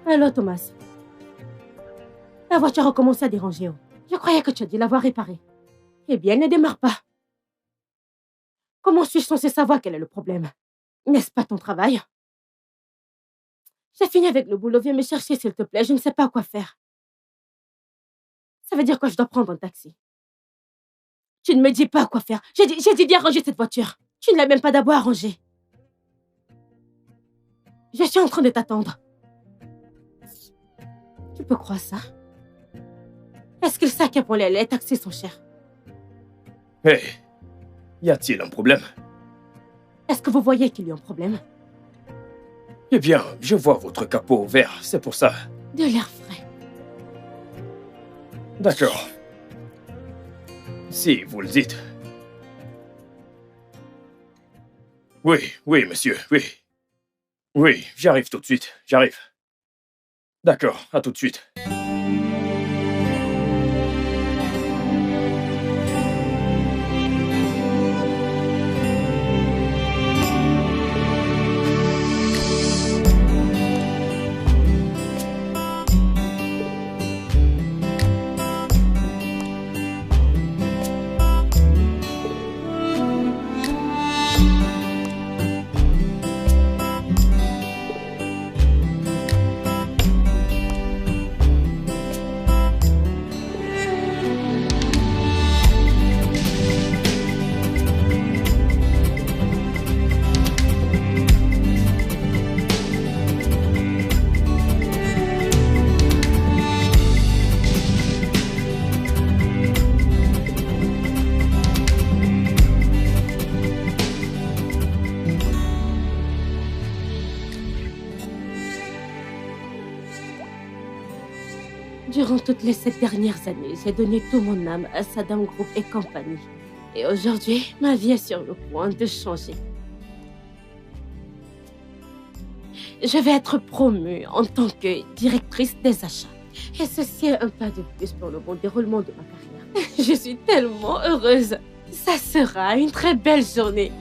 Allô, Thomas. La voiture a commencé à déranger. Je croyais que tu as dû l'avoir réparée. Eh bien, elle ne démarre pas. Comment suis-je censée savoir quel est le problème? N'est-ce pas ton travail? J'ai fini avec le boulot. Viens me chercher, s'il te plaît. Je ne sais pas quoi faire. Ça veut dire que je dois prendre un taxi. Tu ne me dis pas quoi faire. J'ai dit bien ranger cette voiture. Tu ne l'as même pas d'abord arrangée. Je suis en train de t'attendre. Tu peux croire ça? Est-ce qu'il sait à quel point les taxis sont chers? Hé, y a-t-il un problème? Est-ce que vous voyez qu'il y a un problème? Eh bien, je vois votre capot vert, c'est pour ça. De l'air frais. D'accord. Si vous le dites. Oui, monsieur, oui. Oui, j'arrive tout de suite, j'arrive. D'accord, à tout de suite. Durant toutes les 7 dernières années, j'ai donné tout mon âme à Saddam Group et compagnie. Et aujourd'hui, ma vie est sur le point de changer. Je vais être promue en tant que directrice des achats. Et ceci est un pas de plus pour le bon déroulement de ma carrière. Je suis tellement heureuse. Ça sera une très belle journée.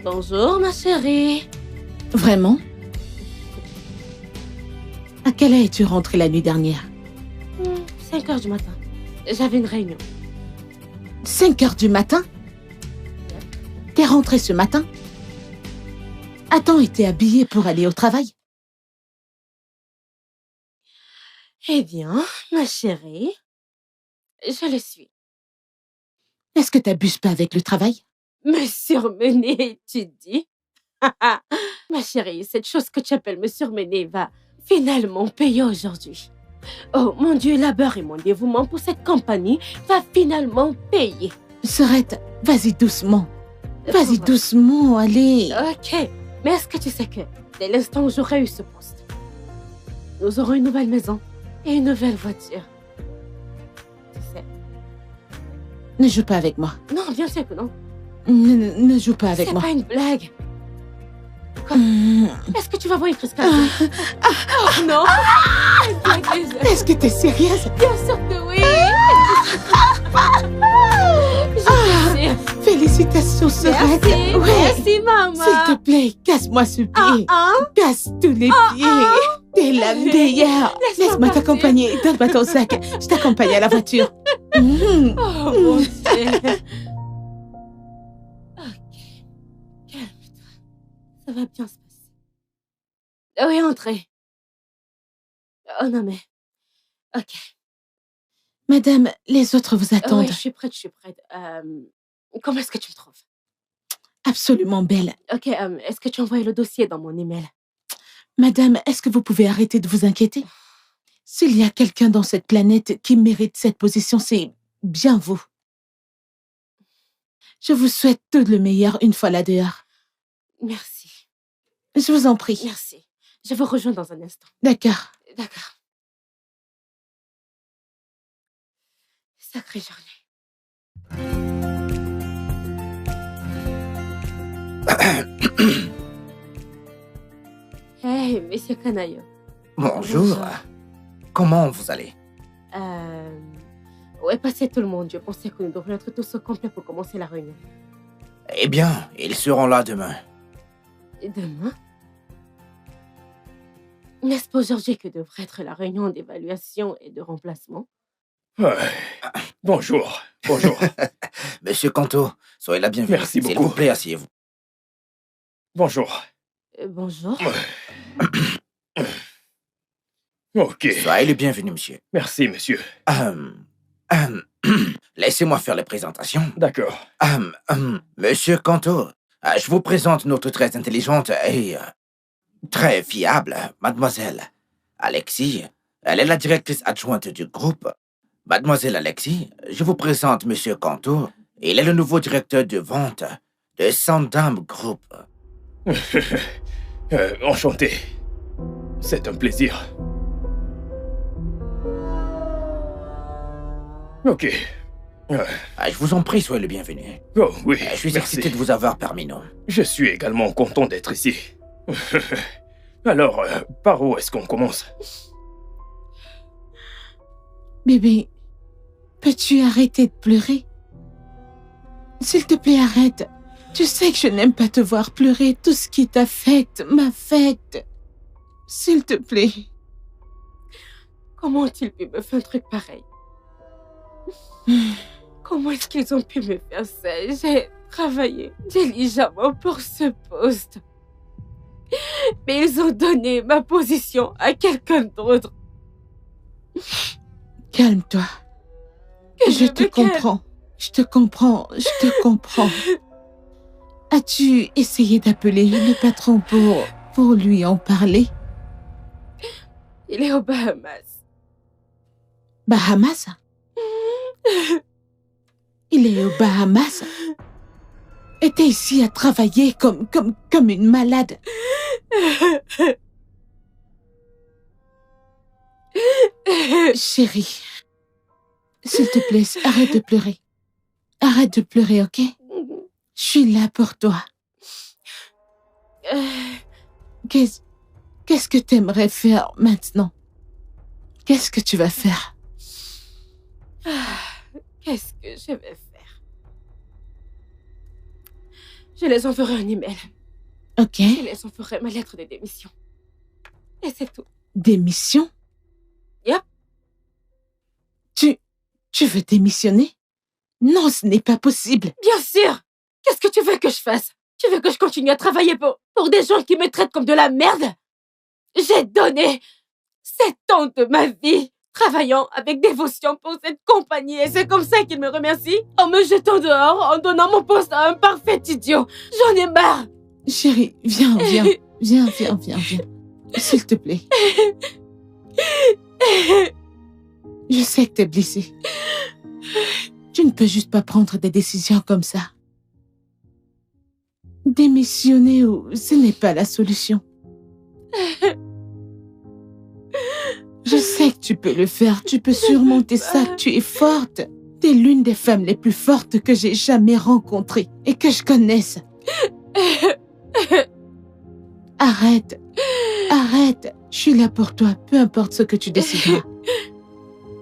Bonjour, ma chérie. Vraiment? À quelle heure es-tu rentrée la nuit dernière? 5 heures du matin. J'avais une réunion. 5 heures du matin? T'es rentrée ce matin? A-t-on été habillée pour aller au travail? Eh bien, ma chérie, je le suis. Est-ce que t'abuses pas avec le travail? Me surmener, tu dis? Ma chérie, cette chose que tu appelles me surmener va finalement payer aujourd'hui. Oh mon Dieu, labeur et mon dévouement pour cette compagnie va finalement payer. Sorette, vas-y doucement. Vas-y Comment? doucement, allez. Ok, mais est-ce que tu sais que dès l'instant où j'aurai eu ce poste, nous aurons une nouvelle maison et une nouvelle voiture? Tu sais? Ne joue pas avec moi. Non, bien sûr que non. Ne joue pas avec moi. C'est pas une blague. Est-ce que tu vas voir une crise cardiaque? Oh non! Est-ce que t'es sérieuse? Bien sûr que oui! Je te jure. Félicitations, Sorette. Merci, merci, maman. S'il te plaît, casse-moi ce pied. Casse tous les pieds. T'es la meilleure. Laisse-moi t'accompagner. Donne-moi ton sac. Je t'accompagne à la voiture. Oh mon Dieu. Ok. Calme-toi. Ça va bien se passer. Oui, entrez. Oh non, mais... Ok. Madame, les autres vous attendent. Oui, je suis prête. Comment est-ce que tu me trouves? Absolument belle. Ok, est-ce que tu as envoyé le dossier dans mon email? Madame, est-ce que vous pouvez arrêter de vous inquiéter? S'il y a quelqu'un dans cette planète qui mérite cette position, c'est bien vous. Je vous souhaite tout le meilleur une fois là dehors. Merci. Je vous en prie. Merci. Je vous rejoins dans un instant. D'accord. D'accord. Sacrée journée. Hey, monsieur Canaillot. Bonjour. Comment vous allez? Ouais, passez tout le monde. Je pensais que nous devrions être tous au complet pour commencer la réunion. Eh bien, ils seront là demain. Et demain? N'est-ce pas aujourd'hui que devrait être la réunion d'évaluation et de remplacement? Ouais. Bonjour. Bonjour. Monsieur Kanto, soyez la bienvenue. Merci S'il beaucoup. vous plaît, asseyez-vous. Bonjour. Bonjour. Ok. Soyez le bienvenu, monsieur. Merci, monsieur. Laissez-moi faire les présentations. D'accord. Monsieur Kanto, je vous présente notre très intelligente et très fiable mademoiselle Alexis. Elle est la directrice adjointe du groupe. Mademoiselle Alexis, je vous présente monsieur Kanto. Il est le nouveau directeur de vente de Sandam Group. Enchanté. C'est un plaisir. Ok. Je vous en prie, soyez le bienvenu. Oh oui, Je suis merci. excité de vous avoir parmi nous. Je suis également content d'être ici. Alors, par où est-ce qu'on commence? Bébé, peux-tu arrêter de pleurer? S'il te plaît, arrête. Tu sais que je n'aime pas te voir pleurer. Tout ce qui t'affecte m'affecte. S'il te plaît. Comment ont-ils pu me faire un truc pareil? Comment est-ce qu'ils ont pu me faire ça? J'ai travaillé diligemment pour ce poste. Mais ils ont donné ma position à quelqu'un d'autre. Calme-toi. Je te comprends. Je te comprends. Je te comprends. As-tu essayé d'appeler le patron pour lui en parler? Il est aux Bahamas. Bahamas? Il est aux Bahamas? Et t'es ici à travailler comme une malade. Chérie, s'il te plaît, arrête de pleurer. Arrête de pleurer, ok? Je suis là pour toi. Qu'est-ce que t'aimerais faire maintenant? Qu'est-ce que tu vas faire? Qu'est-ce que je vais faire? Je les enverrai un email. Ok. Je les enverrai ma lettre de démission. Et c'est tout. Démission? Yep. Tu veux démissionner? Non, ce n'est pas possible. Bien sûr! Qu'est-ce que tu veux que je fasse? Tu veux que je continue à travailler pour des gens qui me traitent comme de la merde? J'ai donné 7 ans de ma vie travaillant avec dévotion pour cette compagnie et c'est comme ça qu'ils me remercient en me jetant dehors, en donnant mon poste à un parfait idiot. J'en ai marre! Chérie, viens. S'il te plaît. Je sais que t'es blessée. Tu ne peux juste pas prendre des décisions comme ça. Démissionner ce n'est pas la solution. Je sais que tu peux le faire. Tu peux surmonter ça. Tu es forte. T'es l'une des femmes les plus fortes que j'ai jamais rencontrées et que je connaisse. Arrête. Je suis là pour toi, peu importe ce que tu décideras.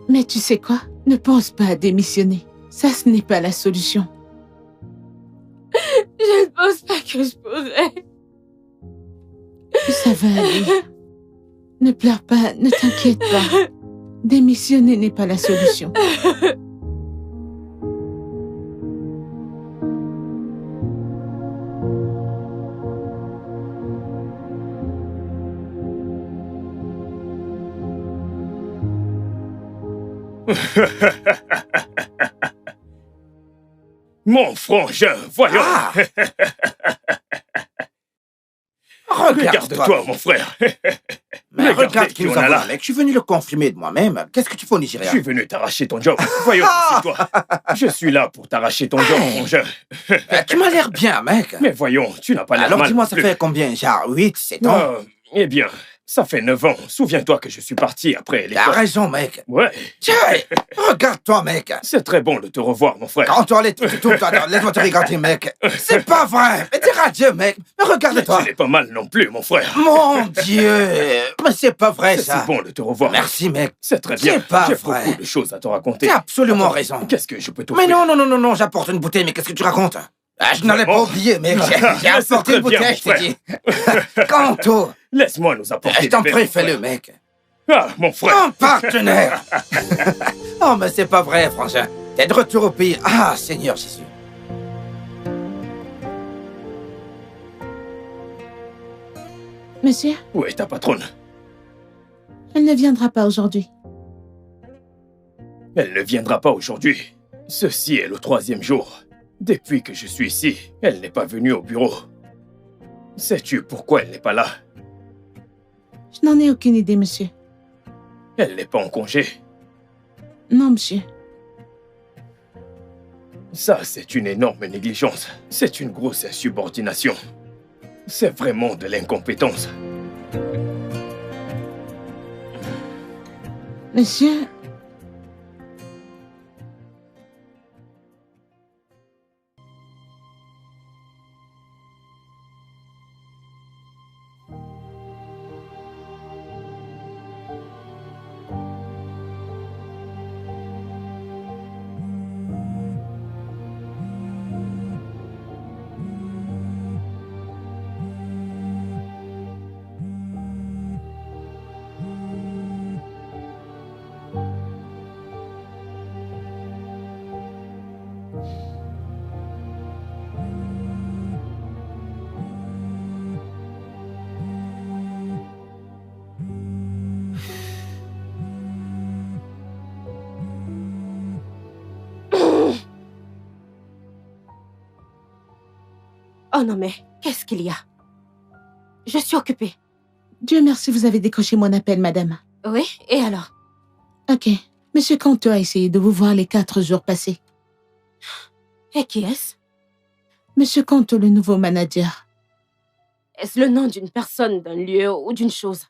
Mais tu sais quoi? Ne pense pas à démissionner. Ça, ce n'est pas la solution. Je ne pense pas que je pourrais. Ça va aller. Ne pleure pas, ne t'inquiète pas. Démissionner n'est pas la solution. Mon frangin, voyons. Ah! Regarde-toi, Regarde-toi, mon frère. Mais Regardez regarde qui qui nous on a avons là. là, mec. Je suis venu le confirmer de moi-même. Qu'est-ce que tu fais au Je Nigeria? suis venu t'arracher ton job. Voyons, c'est toi. Je suis là pour t'arracher ton job, frangin. Tu m'as l'air bien, mec. Mais voyons, tu n'as pas l'air Alors mal dis-moi, non ça plus. fait combien? Genre 8, 7 ans? Eh bien, ça fait 9 ans. Souviens-toi que je suis parti après T'as l'école. raison, mec. Ouais, Tiens, regarde-toi, mec. c'est très bon de te revoir, mon frère. Quand toi, laisse-moi te regarder, mec. C'est pas vrai. Mais t'es radieux, mec. Mais Mais regarde-toi. tu n'es pas mal non plus, mon frère. Mon Dieu. Mais c'est pas vrai, C'est ça. si bon de te revoir. Merci, mec. C'est très C'est bien. pas J'ai vrai. beaucoup de choses à te raconter. T'as absolument Attends, raison. Qu'est-ce que je peux Mais t'offrir? non, j'apporte une bouteille, mais qu'est-ce que tu racontes? Ah, je n'allais pas Vraiment? oublier, mec. J'ai Mais c'est apporté une très bien, bouteille, je t'ai dit. Kanto, Laisse-moi nous apporter je t'en des prie, verres, mon fais-le, frère. mec. Ah, mon frère. Mon partenaire. Oh, mais c'est pas vrai, frangin. T'es de retour au pays. Ah, Seigneur Jésus. Monsieur, Où est ta patronne? elle ne viendra pas aujourd'hui. Elle ne viendra pas aujourd'hui. Ceci est le 3e jour. Depuis que je suis ici, elle n'est pas venue au bureau. Sais-tu pourquoi elle n'est pas là? Je n'en ai aucune idée, monsieur. Elle n'est pas en congé. Non, monsieur. Ça, c'est une énorme négligence. C'est une grosse insubordination. C'est vraiment de l'incompétence. Monsieur, Oh non, mais qu'est-ce qu'il y a? Je suis occupée. Dieu merci, vous avez décroché mon appel, madame. Oui, et alors? Ok. Monsieur Kanto a essayé de vous voir les 4 jours passés. Et qui est-ce? Monsieur Kanto, le nouveau manager. Est-ce le nom d'une personne, d'un lieu ou d'une chose?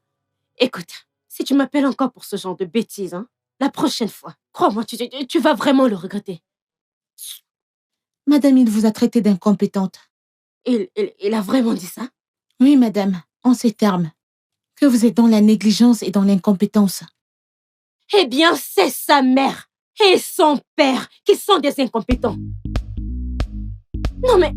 Écoute, si tu m'appelles encore pour ce genre de bêtises, hein, la prochaine fois, crois-moi, tu vas vraiment le regretter. Madame, il vous a traité d'incompétente. Il a vraiment dit ça? Oui, madame, en ces termes. Que vous êtes dans la négligence et dans l'incompétence. Eh bien, c'est sa mère et son père qui sont des incompétents. Non mais...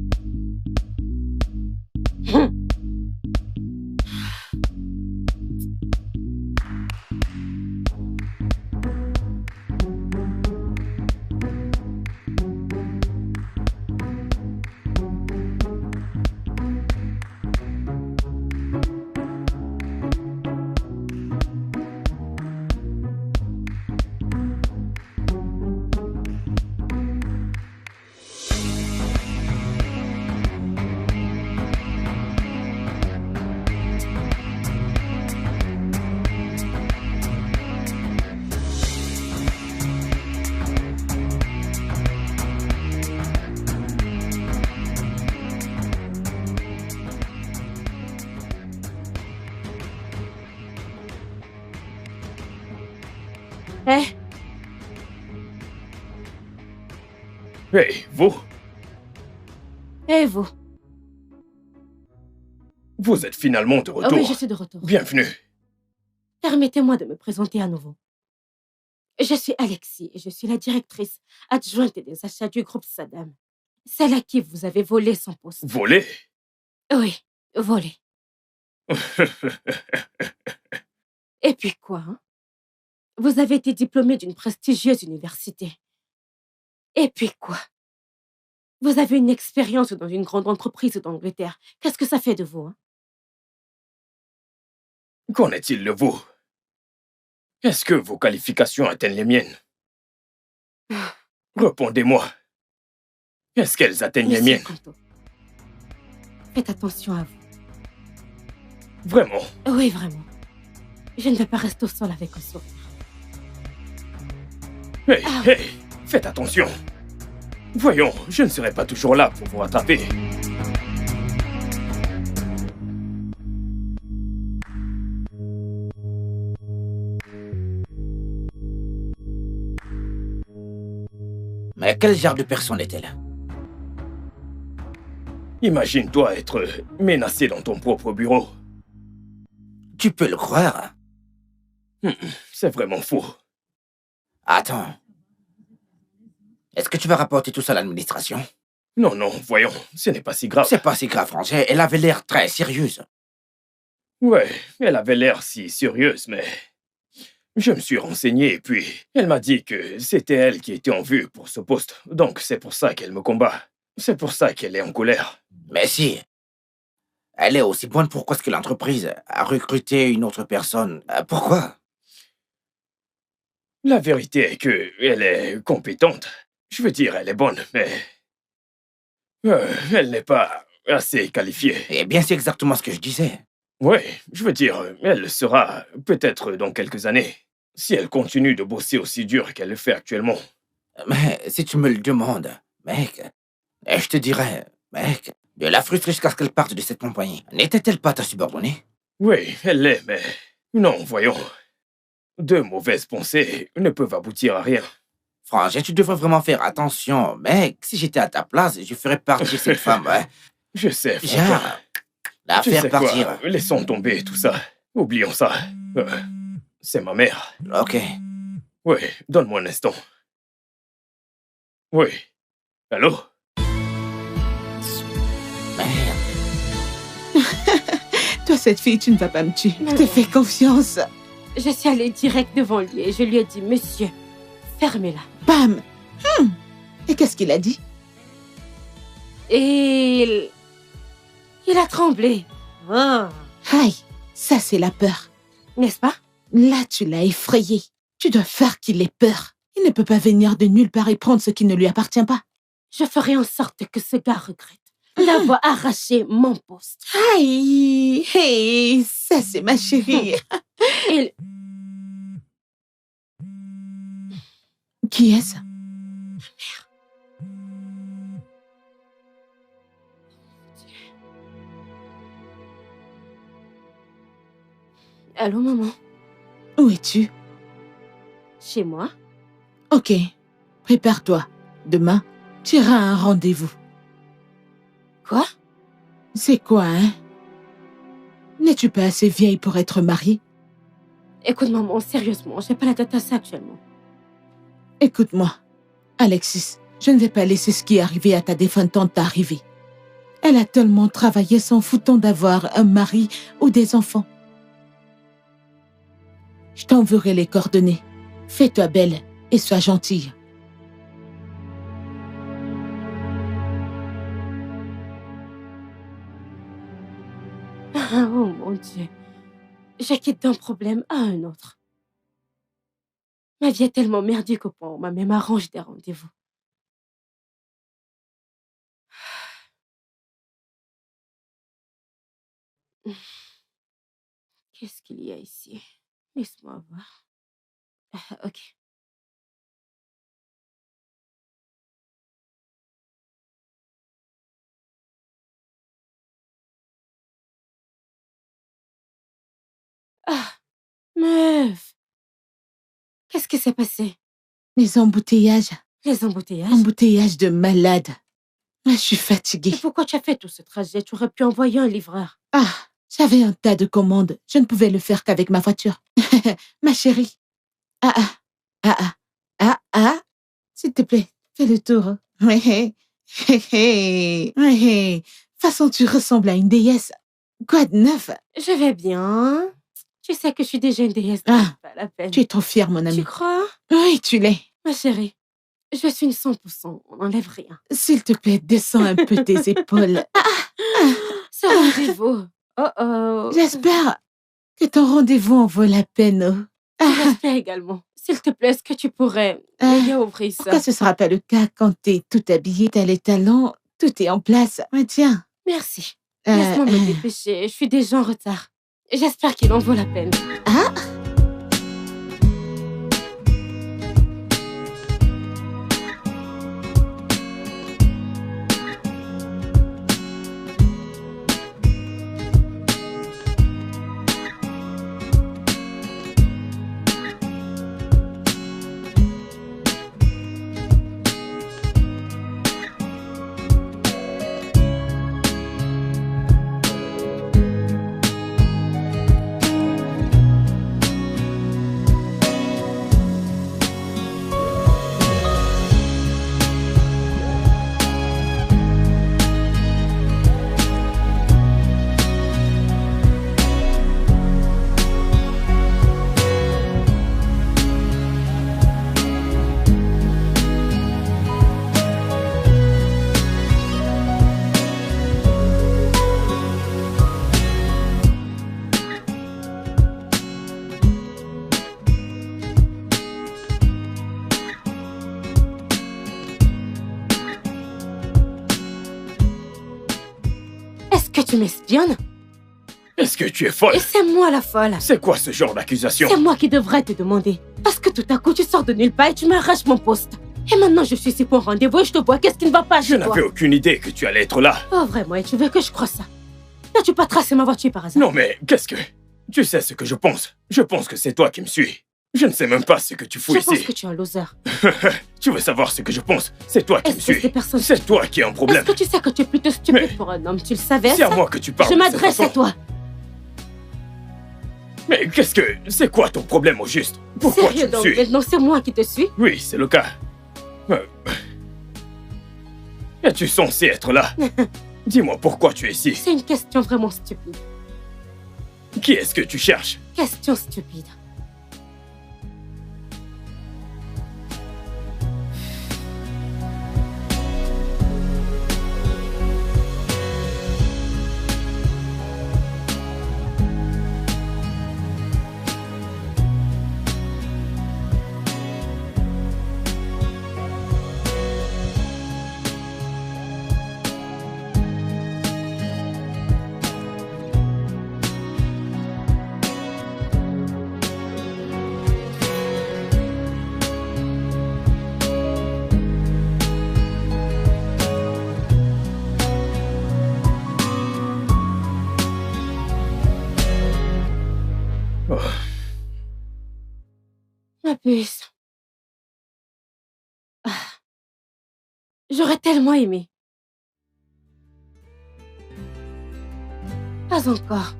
Eh, Hey, vous, et vous? vous êtes finalement de Oh retour. oui, je suis de retour. Bienvenue. Permettez-moi de me présenter à nouveau. Je suis Alexis et je suis la directrice adjointe des achats du groupe Saddam. Celle à qui vous avez volé son poste. Volé? Oui, volé. Et puis quoi, hein? Vous avez été diplômé d'une prestigieuse université. Et puis quoi? Vous avez une expérience dans une grande entreprise d'Angleterre. Qu'est-ce que ça fait de vous, hein? Qu'en est-il de vous? Est-ce que vos qualifications atteignent les miennes? Répondez-moi. Est-ce qu'elles atteignent les Monsieur miennes? Kanto, faites attention à vous. Vraiment? Oui, vraiment. Je ne vais pas rester au sol avec un sourire. Hey, hey, faites attention. Voyons, je ne serai pas toujours là pour vous rattraper. Mais quel genre de personne est-elle? Imagine-toi être menacé dans ton propre bureau. Tu peux le croire? C'est vraiment faux. Attends. Est-ce que tu vas rapporter tout ça à l'administration? Non, non, voyons, ce n'est pas si grave. C'est pas si grave, Français. Elle avait l'air très sérieuse. Ouais, elle avait l'air si sérieuse, mais... Je me suis renseigné et puis elle m'a dit que c'était elle qui était en vue pour ce poste. Donc c'est pour ça qu'elle me combat. C'est pour ça qu'elle est en colère. Mais si. Elle est aussi bonne, pourquoi est-ce que l'entreprise a recruté une autre personne? Pourquoi? La vérité est que elle est compétente. Je veux dire, elle est bonne, mais... elle n'est pas assez qualifiée. Eh bien, c'est exactement ce que je disais. Ouais, je veux dire, elle le sera peut-être dans quelques années. Si elle continue de bosser aussi dur qu'elle le fait actuellement. Mais si tu me le demandes, mec, je te dirais, mec, de la frustrer jusqu'à ce qu'elle parte de cette compagnie. N'était-elle pas ta subordonnée? Oui, elle l'est, mais... Non, voyons. Deux mauvaises pensées ne peuvent aboutir à rien. Frangin, tu devrais vraiment faire attention, mec. Si j'étais à ta place, je ferais partir cette femme, hein. Je sais, Genre, Franklin. la Tu faire sais partir. quoi, laissons tomber tout ça. Oublions ça. C'est ma mère. Ok. Oui, donne-moi un instant. Oui. Allô? Merde. Toi, cette fille, tu ne vas pas me tuer. Je te fais confiance. Je suis allée direct devant lui et je lui ai dit, monsieur, fermez-la. Bam. Et qu'est-ce qu'il a dit? Et il a tremblé. Oh. Aïe, ça c'est la peur. N'est-ce pas? Là, tu l'as effrayé. Tu dois faire qu'il ait peur. Il ne peut pas venir de nulle part et prendre ce qui ne lui appartient pas. Je ferai en sorte que ce gars regrette d'avoir arraché mon poste. Aïe, hey, ça c'est ma chérie. Et Qui est-ce? allô, maman? Où es-tu? Chez moi? Ok, prépare-toi. Demain, tu iras à un rendez-vous. Quoi? C'est quoi, hein? N'es-tu pas assez vieille pour être mariée? Écoute, maman, sérieusement, j'ai pas la tête à ça actuellement. Écoute-moi, Alexis, je ne vais pas laisser ce qui est arrivé à ta défunte tante arriver. Elle a tellement travaillé s'en foutant d'avoir un mari ou des enfants. Je t'enverrai les coordonnées. Fais-toi belle et sois gentille. Oh mon Dieu. Je quitte d'un problème à un autre. Ma vie est tellement merdique au point où ma mère m'arrange des rendez-vous. Qu'est-ce qu'il y a ici? Laisse-moi voir. Ok. Ah, meuf! Qu'est-ce qui s'est passé? Les embouteillages. Les embouteillages? Embouteillages de malade. Je suis Et fatiguée. pourquoi tu as fait tout ce trajet? Tu aurais pu envoyer un livreur. Ah, j'avais un tas de commandes. Je ne pouvais le faire qu'avec ma voiture. Ma chérie. Ah, ah, ah, ah, ah, ah. S'il te plaît, fais le tour. Ouais, ouais, ouais. Façon, tu ressembles à une déesse. Quoi de neuf? Je vais bien. Tu sais que je suis déjà une déesse. Ah, Pas la peine. tu es trop fière, mon Tu ami. crois? Oui, tu l'es. Ma chérie, je suis une 100%. On n'enlève rien. S'il te plaît, descends un peu tes épaules. Ce rendez-vous. Oh oh. J'espère que ton rendez-vous en vaut la peine. Oh. Ah, J'espère également. S'il te plaît, est-ce que tu pourrais m'aider à ouvrir ça? Pourquoi ce sera pas le cas quand t'es tout habillé, t'as les talents, tout est en place. Mais tiens. Merci. Laisse-moi me dépêcher, je suis déjà en retard. J'espère qu'il en vaut la peine. Ah? Est-ce que tu m'espionnes? Est-ce que tu es folle? Et c'est moi la folle. C'est quoi ce genre d'accusation? C'est moi qui devrais te demander. Parce que tout à coup, tu sors de nulle part et tu m'arraches mon poste. Et maintenant, je suis ici pour un rendez-vous et je te vois. Qu'est-ce qui ne va pas Je chez toi? n'avais aucune idée que tu allais être là. Oh, vraiment, et tu veux que je croie ça? N'as-tu pas tracé ma voiture par hasard? Non mais, qu'est-ce que... Tu sais ce que je pense. Je pense que c'est toi qui me suis. Je ne sais même pas ce que tu fous Je ici. pense que tu es un loser. Tu veux savoir ce que je pense? C'est toi qui me Espèce suis. de personne. C'est toi qui as un problème. Est-ce que tu sais que tu es plutôt stupide Mais- pour un homme? Tu le savais, C'est à ça? moi que tu parles. Je de cette m'adresse à façon. toi. Mais qu'est-ce que... C'est quoi ton problème au juste? Pourquoi Sérieux tu me donc, suis? maintenant c'est moi qui te suis? Oui, c'est le cas. Es-tu censé être là? Dis-moi pourquoi tu es ici. C'est une question vraiment stupide. Qui est-ce que tu cherches? Question stupide. Oh, Ma puce. Ah. J'aurais tellement aimé. Pas encore.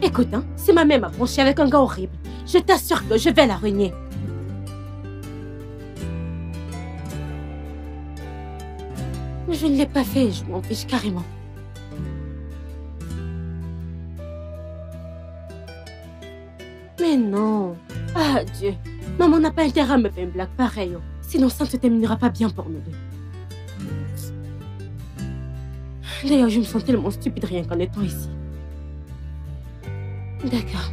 Écoute, hein, si ma mère m'a branché avec un gars horrible, je t'assure que je vais la ruiner. Mais je ne l'ai pas fait, je m'en fiche carrément. Mais non. Ah, Dieu. Maman n'a pas intérêt à me faire une blague pareille. Oh. Sinon, ça ne se terminera pas bien pour nous deux. D'ailleurs, je me sens tellement stupide rien qu'en étant ici. D'accord.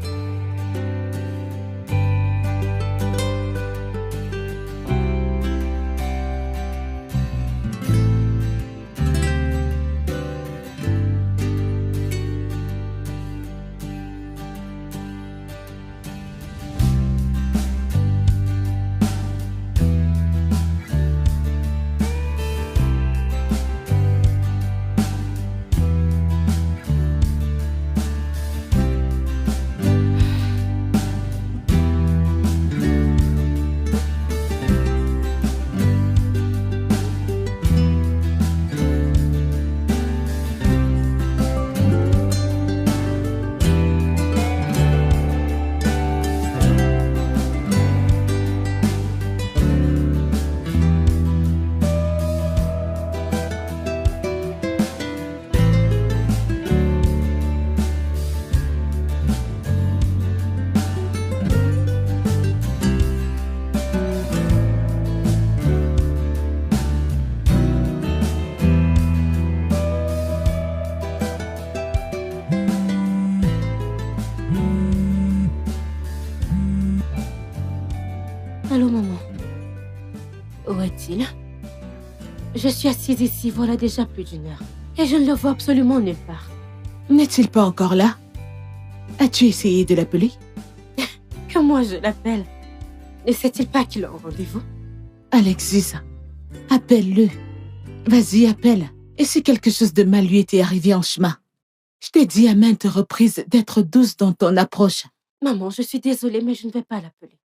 Allô, maman. Où est-il? Je suis assise ici, voilà déjà plus d'1 heure. Et je ne le vois absolument nulle part. N'est-il pas encore là? As-tu essayé de l'appeler? Comment je l'appelle? Ne sait-il pas qu'il a un rendez-vous? Alexis, appelle-le. Vas-y, appelle. Et si quelque chose de mal lui était arrivé en chemin? Je t'ai dit à maintes reprises d'être douce dans ton approche. Maman, je suis désolée, mais je ne vais pas l'appeler.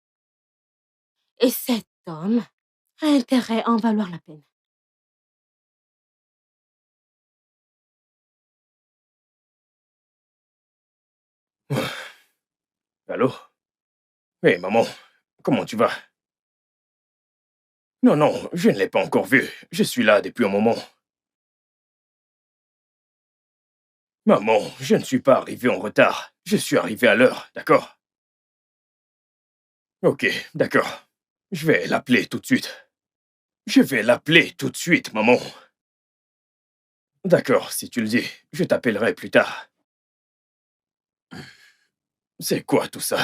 Et cet homme a intérêt à en valoir la peine. Allô? Hé, maman, comment tu vas? Non, non, je ne l'ai pas encore vu. Je suis là depuis un moment. Maman, je ne suis pas arrivé en retard. Je suis arrivé à l'heure, d'accord? Ok, d'accord. Je vais l'appeler tout de suite. Je vais l'appeler tout de suite, maman. D'accord, si tu le dis, je t'appellerai plus tard. C'est quoi tout ça?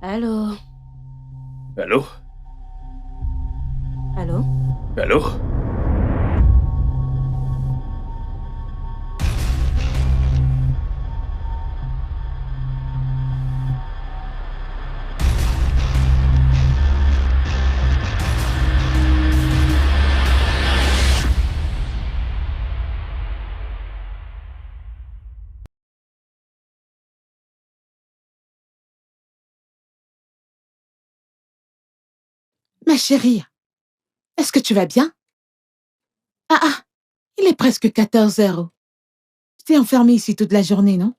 Allô? Allô? Allô? Allô? Ma chérie, est-ce que tu vas bien? Ah, il est presque 14 heures. Tu t'es enfermée ici toute la journée, non?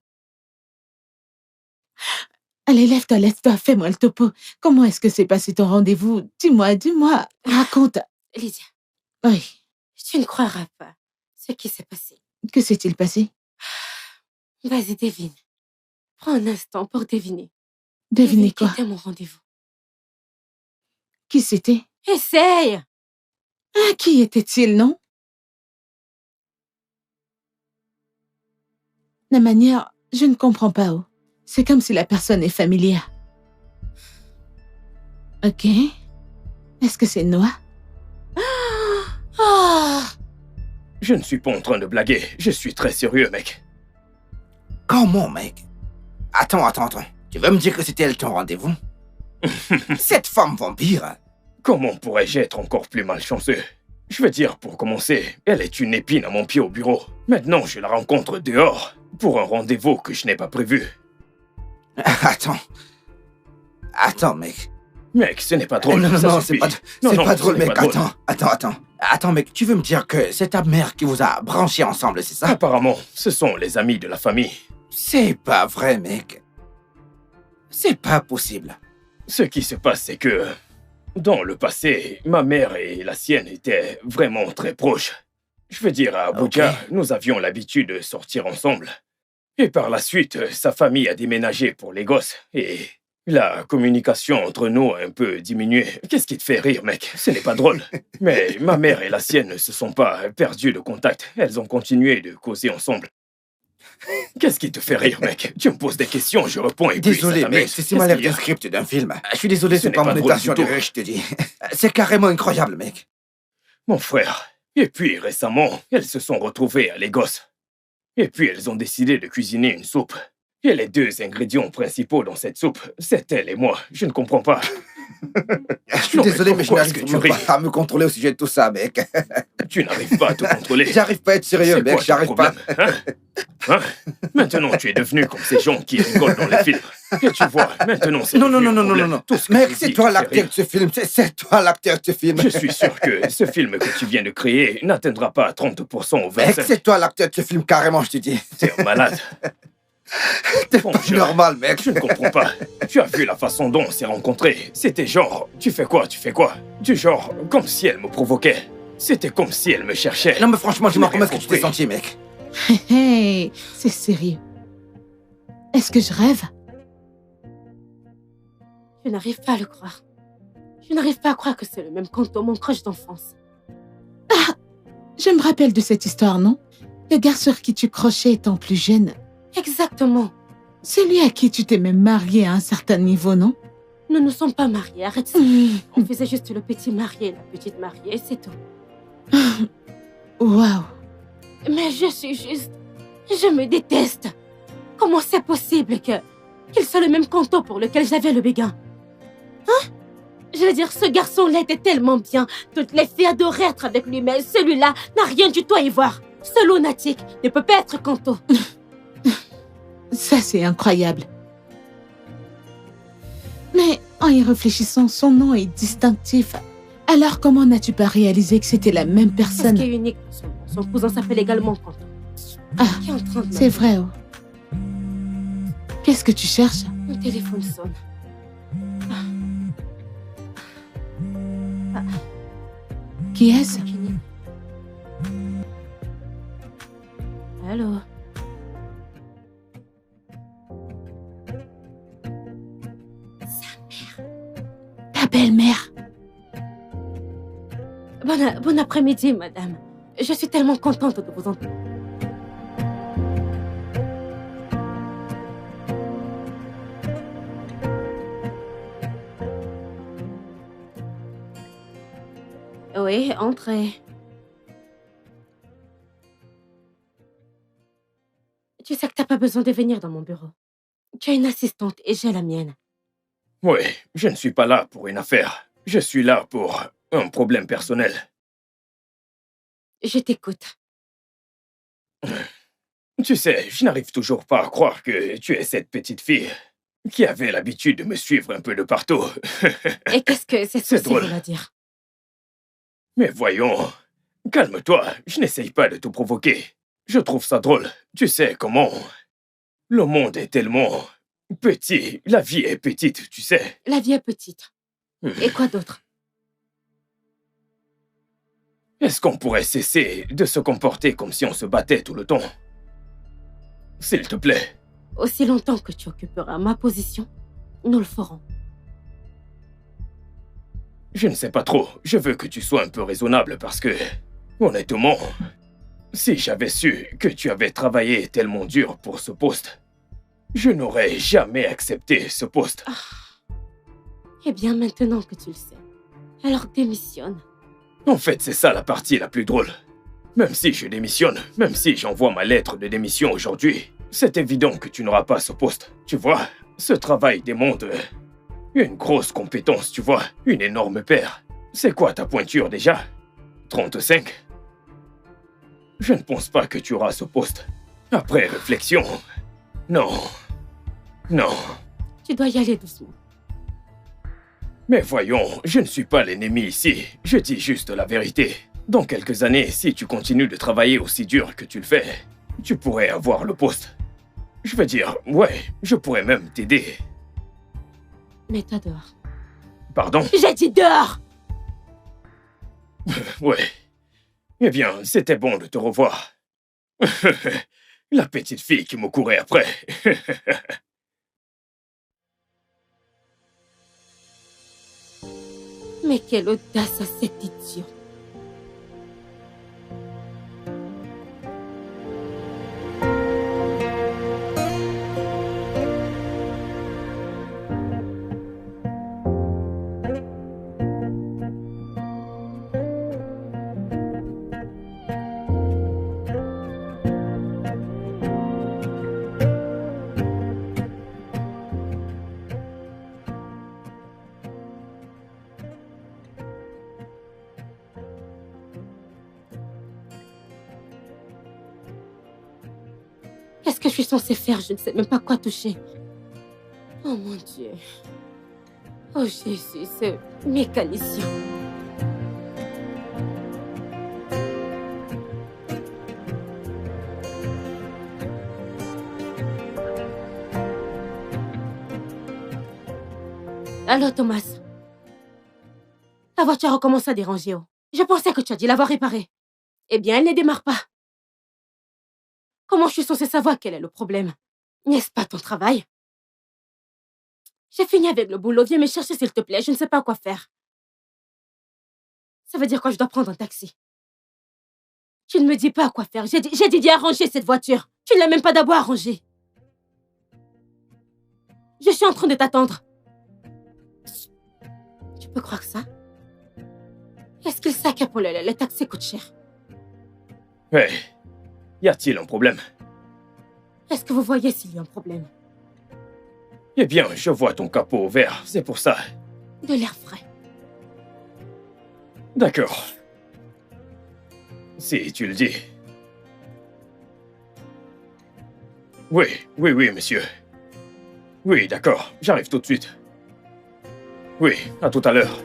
Allez, lève-toi, fais-moi le topo. Comment est-ce que s'est passé ton rendez-vous? Dis-moi, raconte. Lydia, Oui, tu ne croiras pas ce qui s'est passé. que s'est-il passé? Vas-y, devine. Prends un instant pour deviner. Devinez Devine quoi? qui était mon rendez-vous. Qui c'était? Essaye! Ah, qui était-il, non? La manière, je ne comprends pas. Oh. C'est comme si la personne est familière. Ok. Est-ce que c'est Noah? Oh! Je ne suis pas en train de blaguer. Je suis très sérieux, mec. Comment, mec? Attends. Tu veux me dire que c'était elle ton rendez-vous? Cette femme vampire? Comment pourrais-je être encore plus malchanceux? Je veux dire, pour commencer, elle est une épine à mon pied au bureau. Maintenant, je la rencontre dehors, pour un rendez-vous que je n'ai pas prévu. Attends, mec. Mec, ce n'est pas drôle. Non, ça c'est suffit. pas drôle, ce n'est mec. pas drôle. Attends. Attends, mec, tu veux me dire que c'est ta mère qui vous a branchés ensemble, c'est ça? Apparemment, ce sont les amis de la famille. C'est pas vrai, mec. C'est pas possible. Ce qui se passe, c'est que, dans le passé, ma mère et la sienne étaient vraiment très proches. Je veux dire, à Abuja, Ok. nous avions l'habitude de sortir ensemble. Et par la suite, sa famille a déménagé pour les gosses, et la communication entre nous a un peu diminué. Qu'est-ce qui te fait rire, mec? Ce n'est pas drôle. Mais ma mère et la sienne ne se sont pas perdues de contact. Elles ont continué de causer ensemble. Qu'est-ce qui te fait rire, mec? Tu me poses des questions, je réponds et puis Désolé, ça mec, t'amuse. c'est ma Qu'est-ce l'air qu'il y a? d'un script d'un film. Je suis désolé, Ce c'est n'est pas pas mon drôle intention du de tout. rire, je te dis. C'est carrément incroyable, mec. Mon frère. Et puis récemment, elles se sont retrouvées à Lagos. Et puis elles ont décidé de cuisiner une soupe. Et les 2 ingrédients principaux dans cette soupe, c'est elle et moi. Je ne comprends pas. Je suis Non, mais désolé, mais je pourquoi est-ce n'arrive que tu ris? pas à me contrôler au sujet de tout ça, mec. Tu n'arrives pas à te contrôler. J'arrive pas à être sérieux, C'est mec, quoi ton j'arrive pas. problème, hein? Maintenant, tu es devenu comme ces gens qui rigolent dans les films. Et tu vois, maintenant, c'est Non. devenu un problème. Tout ce que Mec, tu c'est dis toi te fait l'acteur rire. de ce film. C'est toi l'acteur de ce film. Je suis sûr que ce film que tu viens de créer n'atteindra pas 30% au Mec, 25. c'est toi l'acteur de ce film, carrément, je te dis. T'es un malade. T'es Bon, pas je- normal, mec. Je ne comprends pas. Tu as vu la façon dont on s'est rencontrés. C'était genre, tu fais quoi? Du genre, comme si elle me provoquait. C'était comme si elle me cherchait. Non, mais franchement, dis-moi Je comment n'ai est-ce que tu t'es compris. senti, mec. Hey, c'est sérieux. Est-ce que je rêve? Je n'arrive pas à le croire. Je n'arrive pas à croire que c'est le même Kanto, mon crush d'enfance. Je me rappelle de cette histoire, non? Le gars sur qui tu crochais étant plus jeune. Exactement. Celui à qui tu t'es même mariée à un certain niveau, non? Nous ne sommes pas mariés, arrête ça. On faisait juste le petit marié, la petite mariée, c'est tout. Waouh. Mais je suis juste... Je me déteste. Comment c'est possible qu'il soit le même Kanto pour lequel j'avais le béguin? Hein? Je veux dire, ce garçon-là était tellement bien. Toutes les filles adoraient être avec lui, mais celui-là n'a rien du tout à y voir. Ce lunatique ne peut pas être Kanto. Ça, c'est incroyable. Mais en y réfléchissant, son nom est distinctif. Alors comment n'as-tu pas réalisé que c'était la même C'est ce personne? qui est unique pour son nom. Son cousin s'appelle également Kanto. Ah, Qui est en train de c'est vrai, oh. Qu'est-ce que tu cherches? Mon téléphone sonne. Qui est-ce? Sakini. Allô? Ta belle-mère. Bon après-midi, madame. Je suis tellement contente de vous entendre. Oui, entrez. Tu sais que t'as pas besoin de venir dans mon bureau. Tu as une assistante et j'ai la mienne. Oui, je ne suis pas là pour une affaire. Je suis là pour un problème personnel. Je t'écoute. Tu sais, je n'arrive toujours pas à croire que tu es cette petite fille qui avait l'habitude de me suivre un peu de partout. Et qu'est-ce que c'est C'est censé drôle. vouloir dire? Mais voyons, calme-toi, je n'essaye pas de te provoquer. Je trouve ça drôle. Tu sais comment le monde est tellement petit, la vie est petite, tu sais. La vie est petite. Et quoi d'autre? Est-ce qu'on pourrait cesser de se comporter comme si on se battait tout le temps? S'il te plaît. Aussi longtemps que tu occuperas ma position, nous le ferons. Je ne sais pas trop. Je veux que tu sois un peu raisonnable parce que, honnêtement, si j'avais su que tu avais travaillé tellement dur pour ce poste, je n'aurais jamais accepté ce poste. Eh bien, maintenant que tu le sais, alors démissionne. En fait, c'est ça la partie la plus drôle. Même si je démissionne, même si j'envoie ma lettre de démission aujourd'hui, c'est évident que tu n'auras pas ce poste. Tu vois, ce travail demande une grosse compétence, tu vois, une énorme paire. C'est quoi ta pointure déjà? 35? Je ne pense pas que tu auras ce poste. Après réflexion, non. Non. Tu dois y aller doucement. Mais voyons, je ne suis pas l'ennemi ici. Je dis juste la vérité. Dans quelques années, si tu continues de travailler aussi dur que tu le fais, tu pourrais avoir le poste. Je veux dire, ouais, je pourrais même t'aider. Mets-toi dehors. Pardon? J'ai dit dehors! Ouais. Eh bien, c'était bon de te revoir. La petite fille qui me courait après. Mais quelle audace à cet idiot! Qu'est-ce que je suis censée faire? Je ne sais même pas quoi toucher. Oh mon Dieu. Oh Jésus, ce mécanicien. Allô, Thomas. Ta voiture recommence à déranger. Oh. Je pensais que tu as dû l'avoir réparée. Eh bien, elle ne démarre pas. Comment je suis censée savoir quel est le problème? N'est-ce pas ton travail? J'ai fini avec le boulot. Viens me chercher, s'il te plaît. Je ne sais pas quoi faire. Ça veut dire quoi? Je dois prendre un taxi. Tu ne me dis pas quoi faire. J'ai dit d'y arranger cette voiture. Tu ne l'as même pas d'abord arrangée. Je suis en train de t'attendre. Tu peux croire ça? Est-ce qu'il sait que pour le taxi coûte cher? Hey, y a-t-il un problème? Est-ce que vous voyez s'il y a un problème? Eh bien, je vois ton capot vert, c'est pour ça. De l'air frais. D'accord. Si tu le dis. Oui, monsieur. Oui, d'accord, j'arrive tout de suite. Oui, à tout à l'heure.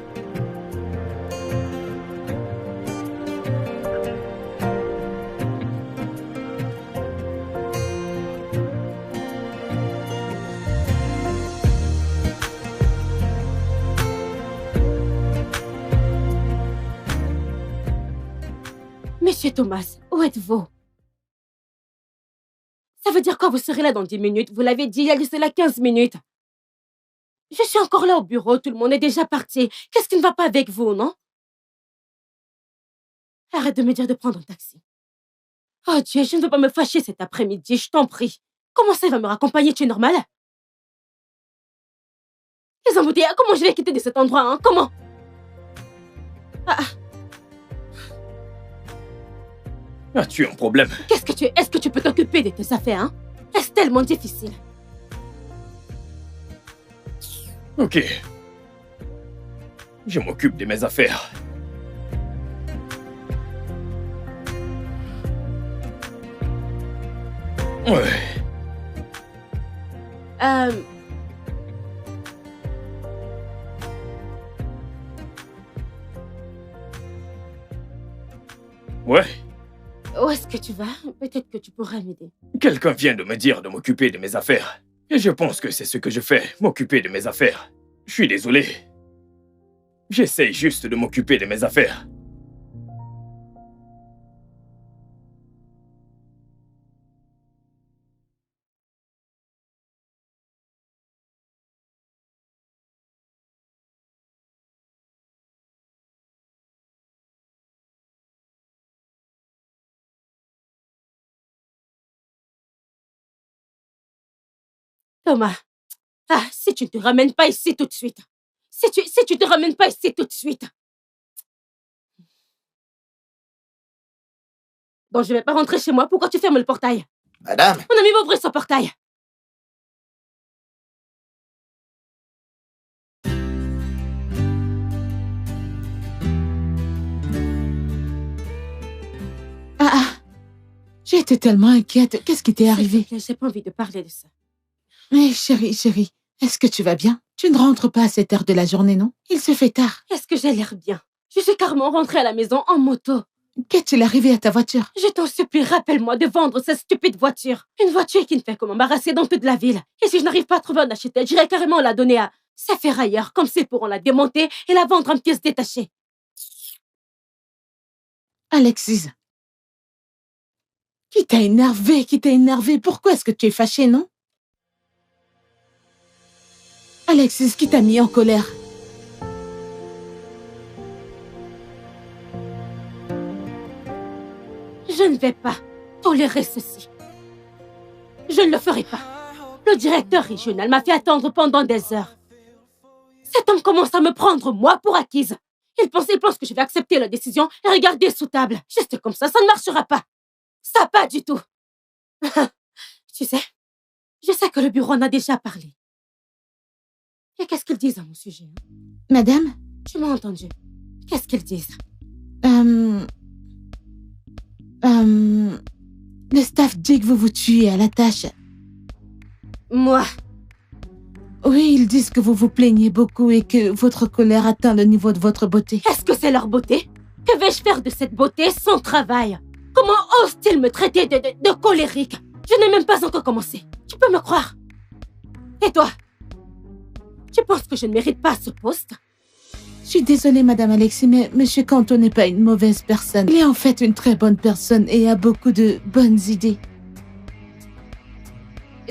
Monsieur Thomas, où êtes-vous? Ça veut dire quoi? Vous serez là dans 10 minutes? Vous l'avez dit il y a de cela 15 minutes. Je suis encore là au bureau, tout le monde est déjà parti. Qu'est-ce qui ne va pas avec vous, non? Arrête de me dire de prendre un taxi. Oh Dieu, je ne veux pas me fâcher cet après-midi, je t'en prie. Comment ça, il va me raccompagner? Tu es normal? Les embouteillages, comment je vais quitter de cet endroit, hein? Comment? As-tu un problème? Est-ce que tu peux t'occuper de tes affaires, hein? Est-ce tellement difficile? Ok. Je m'occupe de mes affaires. Ouais. Ouais. Où est-ce que tu vas? Peut-être que tu pourras m'aider. Quelqu'un vient de me dire de m'occuper de mes affaires. Et je pense que c'est ce que je fais, m'occuper de mes affaires. Je suis désolé. J'essaye juste de m'occuper de mes affaires. Thomas, si tu ne te ramènes pas ici tout de suite. Si tu te ramènes pas ici tout de suite. Bon, je vais pas rentrer chez moi. Pourquoi tu fermes le portail? Madame, Mon ami va ouvrir son portail. J'ai été tellement inquiète. Qu'est-ce qui t'est arrivé? J'ai pas envie de parler de ça. Mais chérie, est-ce que tu vas bien? Tu ne rentres pas à cette heure de la journée, non? Il se fait tard. Est-ce que j'ai l'air bien? Je suis carrément rentrée à la maison en moto. Qu'est-il arrivé à ta voiture? Je t'en supplie, rappelle-moi de vendre cette stupide voiture. Une voiture qui ne fait que m'embarrasser dans toute la ville. Et si je n'arrive pas à trouver un acheteur, j'irai carrément la donner à ces ferrailleurs, comme s'ils pourront la démonter et la vendre en pièces détachées. Alexis. Qui t'a énervé? Pourquoi est-ce que tu es fâchée, non? Alexis, qui t'a mis en colère? Je ne vais pas tolérer ceci. Je ne le ferai pas. Le directeur régional m'a fait attendre pendant des heures. Cet homme commence à me prendre, moi, pour acquise. Il pense que je vais accepter la décision et regarder sous table. Juste comme ça ne marchera pas. Ça, pas du tout. Tu sais, je sais que le bureau en a déjà parlé. Et qu'est-ce qu'ils disent à mon sujet? Madame? Tu m'as entendu. Qu'est-ce qu'ils disent? Le staff dit que vous vous tuez à la tâche. Moi? Oui, ils disent que vous vous plaignez beaucoup et que votre colère atteint le niveau de votre beauté. Est-ce que c'est leur beauté? Que vais-je faire de cette beauté sans travail? Comment osent-ils me traiter de colérique? Je n'ai même pas encore commencé. Tu peux me croire? Et toi? Tu penses que je ne mérite pas ce poste? Je suis désolée, Madame Alexis, mais Monsieur Canto n'est pas une mauvaise personne. Il est en fait une très bonne personne et a beaucoup de bonnes idées.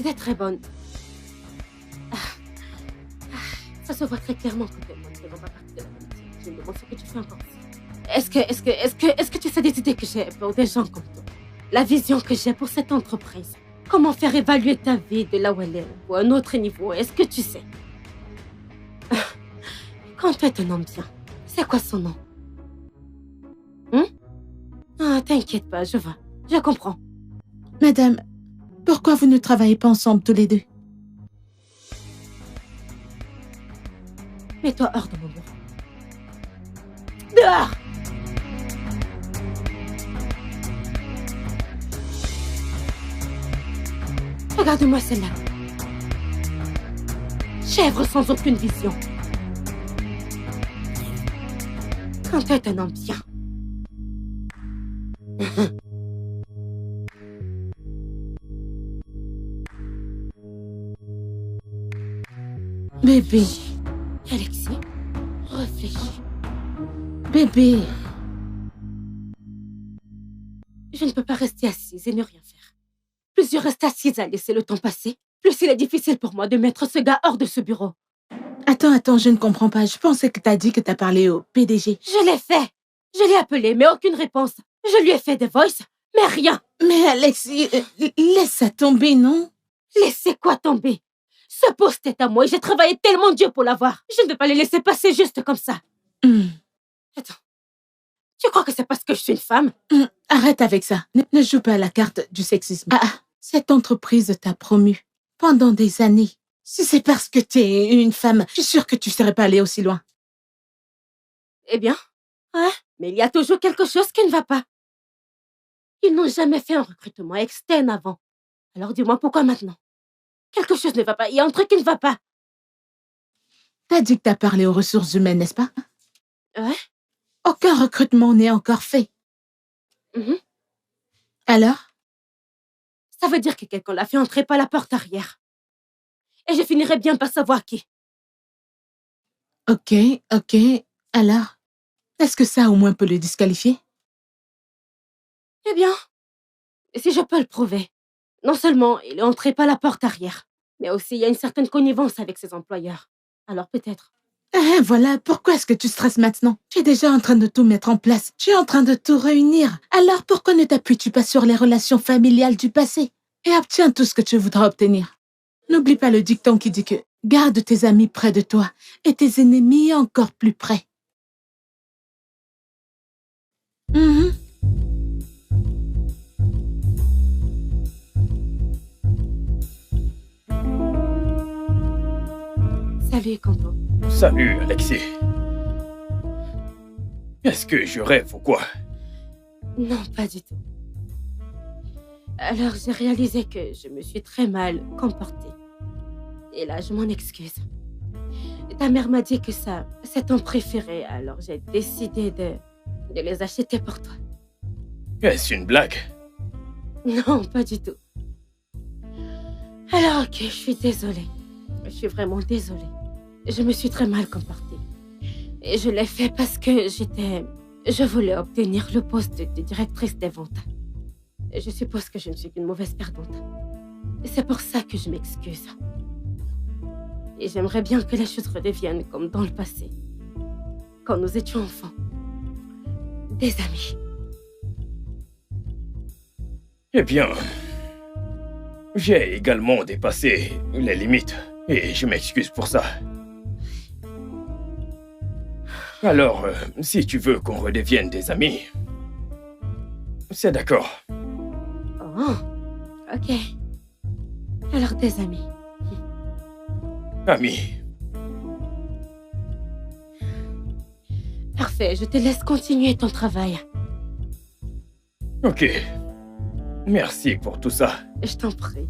C'est très bonne. se voit très clairement que moi, nous ne faisons pas partie de la même team. Je me demande ce que tu fais encore ici. Est-ce que tu sais des idées que j'ai pour des gens comme toi? La vision que j'ai pour cette entreprise. Comment faire évaluer ta vie de là où elle est ou à un autre niveau? Est-ce que tu sais? Quand tu es un homme bien, c'est quoi son nom? Ah, t'inquiète pas, je vois. Je comprends. Madame, pourquoi vous ne travaillez pas ensemble tous les deux? Mets-toi hors de mon bureau. Dehors! Regarde-moi celle-là. Chèvre sans aucune vision. Quand tu es un homme bien. Bébé, Alexis, réfléchis. bébé. Je ne peux pas rester assise et ne rien faire. Plus je reste assise à laisser le temps passer, plus il est difficile pour moi de mettre ce gars hors de ce bureau. Attends, je ne comprends pas. Je pensais que t'as dit que t'as parlé au PDG. Je l'ai fait. Je l'ai appelé, mais aucune réponse. Je lui ai fait des voices, mais rien. Mais Alexis, laisse ça tomber, non? Laissez quoi tomber? Ce poste est à moi et j'ai travaillé tellement dur pour l'avoir. Je ne vais pas les laisser passer juste comme ça. Attends. Tu crois que c'est parce que je suis une femme? Arrête avec ça. Ne joue pas à la carte du sexisme. Cette entreprise t'a promu pendant des années. Si c'est parce que t'es une femme, je suis sûre que tu serais pas allée aussi loin. Eh bien, ouais, mais il y a toujours quelque chose qui ne va pas. Ils n'ont jamais fait un recrutement externe avant. Alors dis-moi pourquoi maintenant? Quelque chose ne va pas, il y a un truc qui ne va pas. T'as dit que t'as parlé aux ressources humaines, n'est-ce pas? Ouais. Aucun recrutement n'est encore fait. Alors? Ça veut dire que quelqu'un l'a fait entrer par la porte arrière. Et je finirai bien par savoir qui. Ok. Alors? Est-ce que ça au moins peut le disqualifier? Eh bien, si je peux le prouver. Non seulement il est entré par la porte arrière, mais aussi il y a une certaine connivence avec ses employeurs. Alors peut-être. Voilà, pourquoi est-ce que tu stresses maintenant? Tu es déjà en train de tout mettre en place. Tu es en train de tout réunir. Alors pourquoi ne t'appuies-tu pas sur les relations familiales du passé et obtiens tout ce que tu voudras obtenir? N'oublie pas le dicton qui dit que garde tes amis près de toi et tes ennemis encore plus près. Salut, Kanto. Salut, Alexis. Est-ce que je rêve ou quoi? Non, pas du tout. Alors, j'ai réalisé que je me suis très mal comportée. Et là, je m'en excuse. Ta mère m'a dit que ça, c'est ton préféré, alors j'ai décidé de les acheter pour toi. Est-ce une blague? Non, pas du tout. Alors, ok, je suis désolée. Je suis vraiment désolée. Je me suis très mal comportée. Et je l'ai fait parce que je voulais obtenir le poste de directrice des ventes. Et je suppose que je ne suis qu'une mauvaise perdante. Et c'est pour ça que je m'excuse. Et j'aimerais bien que les choses redeviennent comme dans le passé. Quand nous étions enfants. Des amis. Eh bien, j'ai également dépassé les limites et je m'excuse pour ça. Alors, si tu veux qu'on redevienne des amis, c'est d'accord. Oh, ok. Alors des amis. Amis. Parfait, je te laisse continuer ton travail. Ok. Merci pour tout ça. Je t'en prie.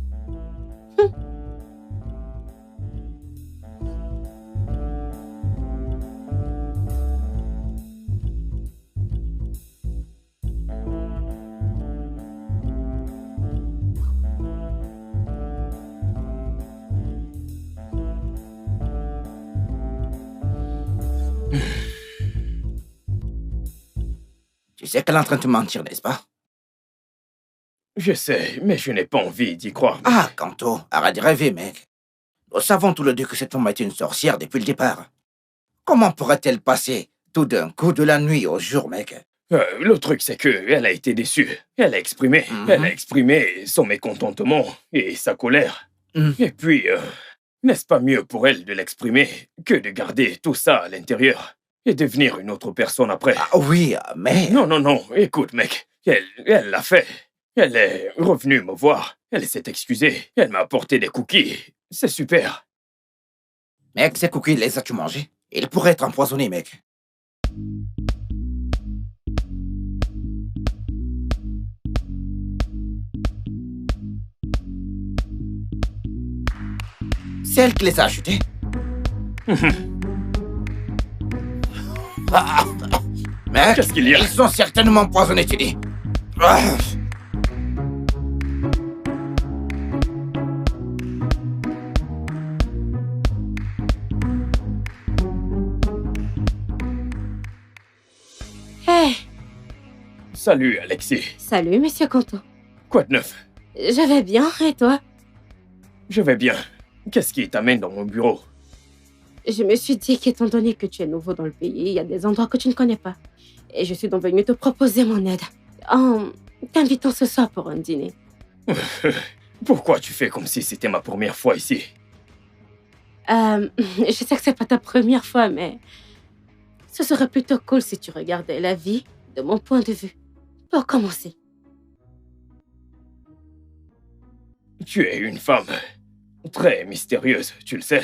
Tu sais qu'elle est en train de te mentir, n'est-ce pas? Je sais, mais je n'ai pas envie d'y croire. Ah, Kanto, arrête de rêver, mec. Nous savons tous les deux que cette femme a été une sorcière depuis le départ. Comment pourrait-elle passer tout d'un coup de la nuit au jour, mec? Le truc, c'est que elle a été déçue. Elle a exprimé son mécontentement et sa colère. Et puis, n'est-ce pas mieux pour elle de l'exprimer que de garder tout ça à l'intérieur et devenir une autre personne après? Ah oui, mais... Non, écoute, mec, elle l'a fait. Elle est revenue me voir, elle s'est excusée, elle m'a apporté des cookies. C'est super. Mec, ces cookies, les as-tu mangés? Ils pourraient être empoisonnés, mec. C'est elle qui les a achetés. Mec, Qu'est-ce qu'il y a? ils sont certainement empoisonnés, tu dis. Hé, Salut, Alexis. salut, monsieur Canto. Quoi de neuf? Je vais bien, et toi? Je vais bien. Qu'est-ce qui t'amène dans mon bureau? Je me suis dit qu'étant donné que tu es nouveau dans le pays, il y a des endroits que tu ne connais pas. Et je suis donc venue te proposer mon aide. En t'invitant ce soir pour un dîner. Pourquoi tu fais comme si c'était ma première fois ici? Je sais que c'est pas ta première fois, mais ce serait plutôt cool si tu regardais la vie de mon point de vue. Pour commencer. Tu es une femme très mystérieuse, tu le sais.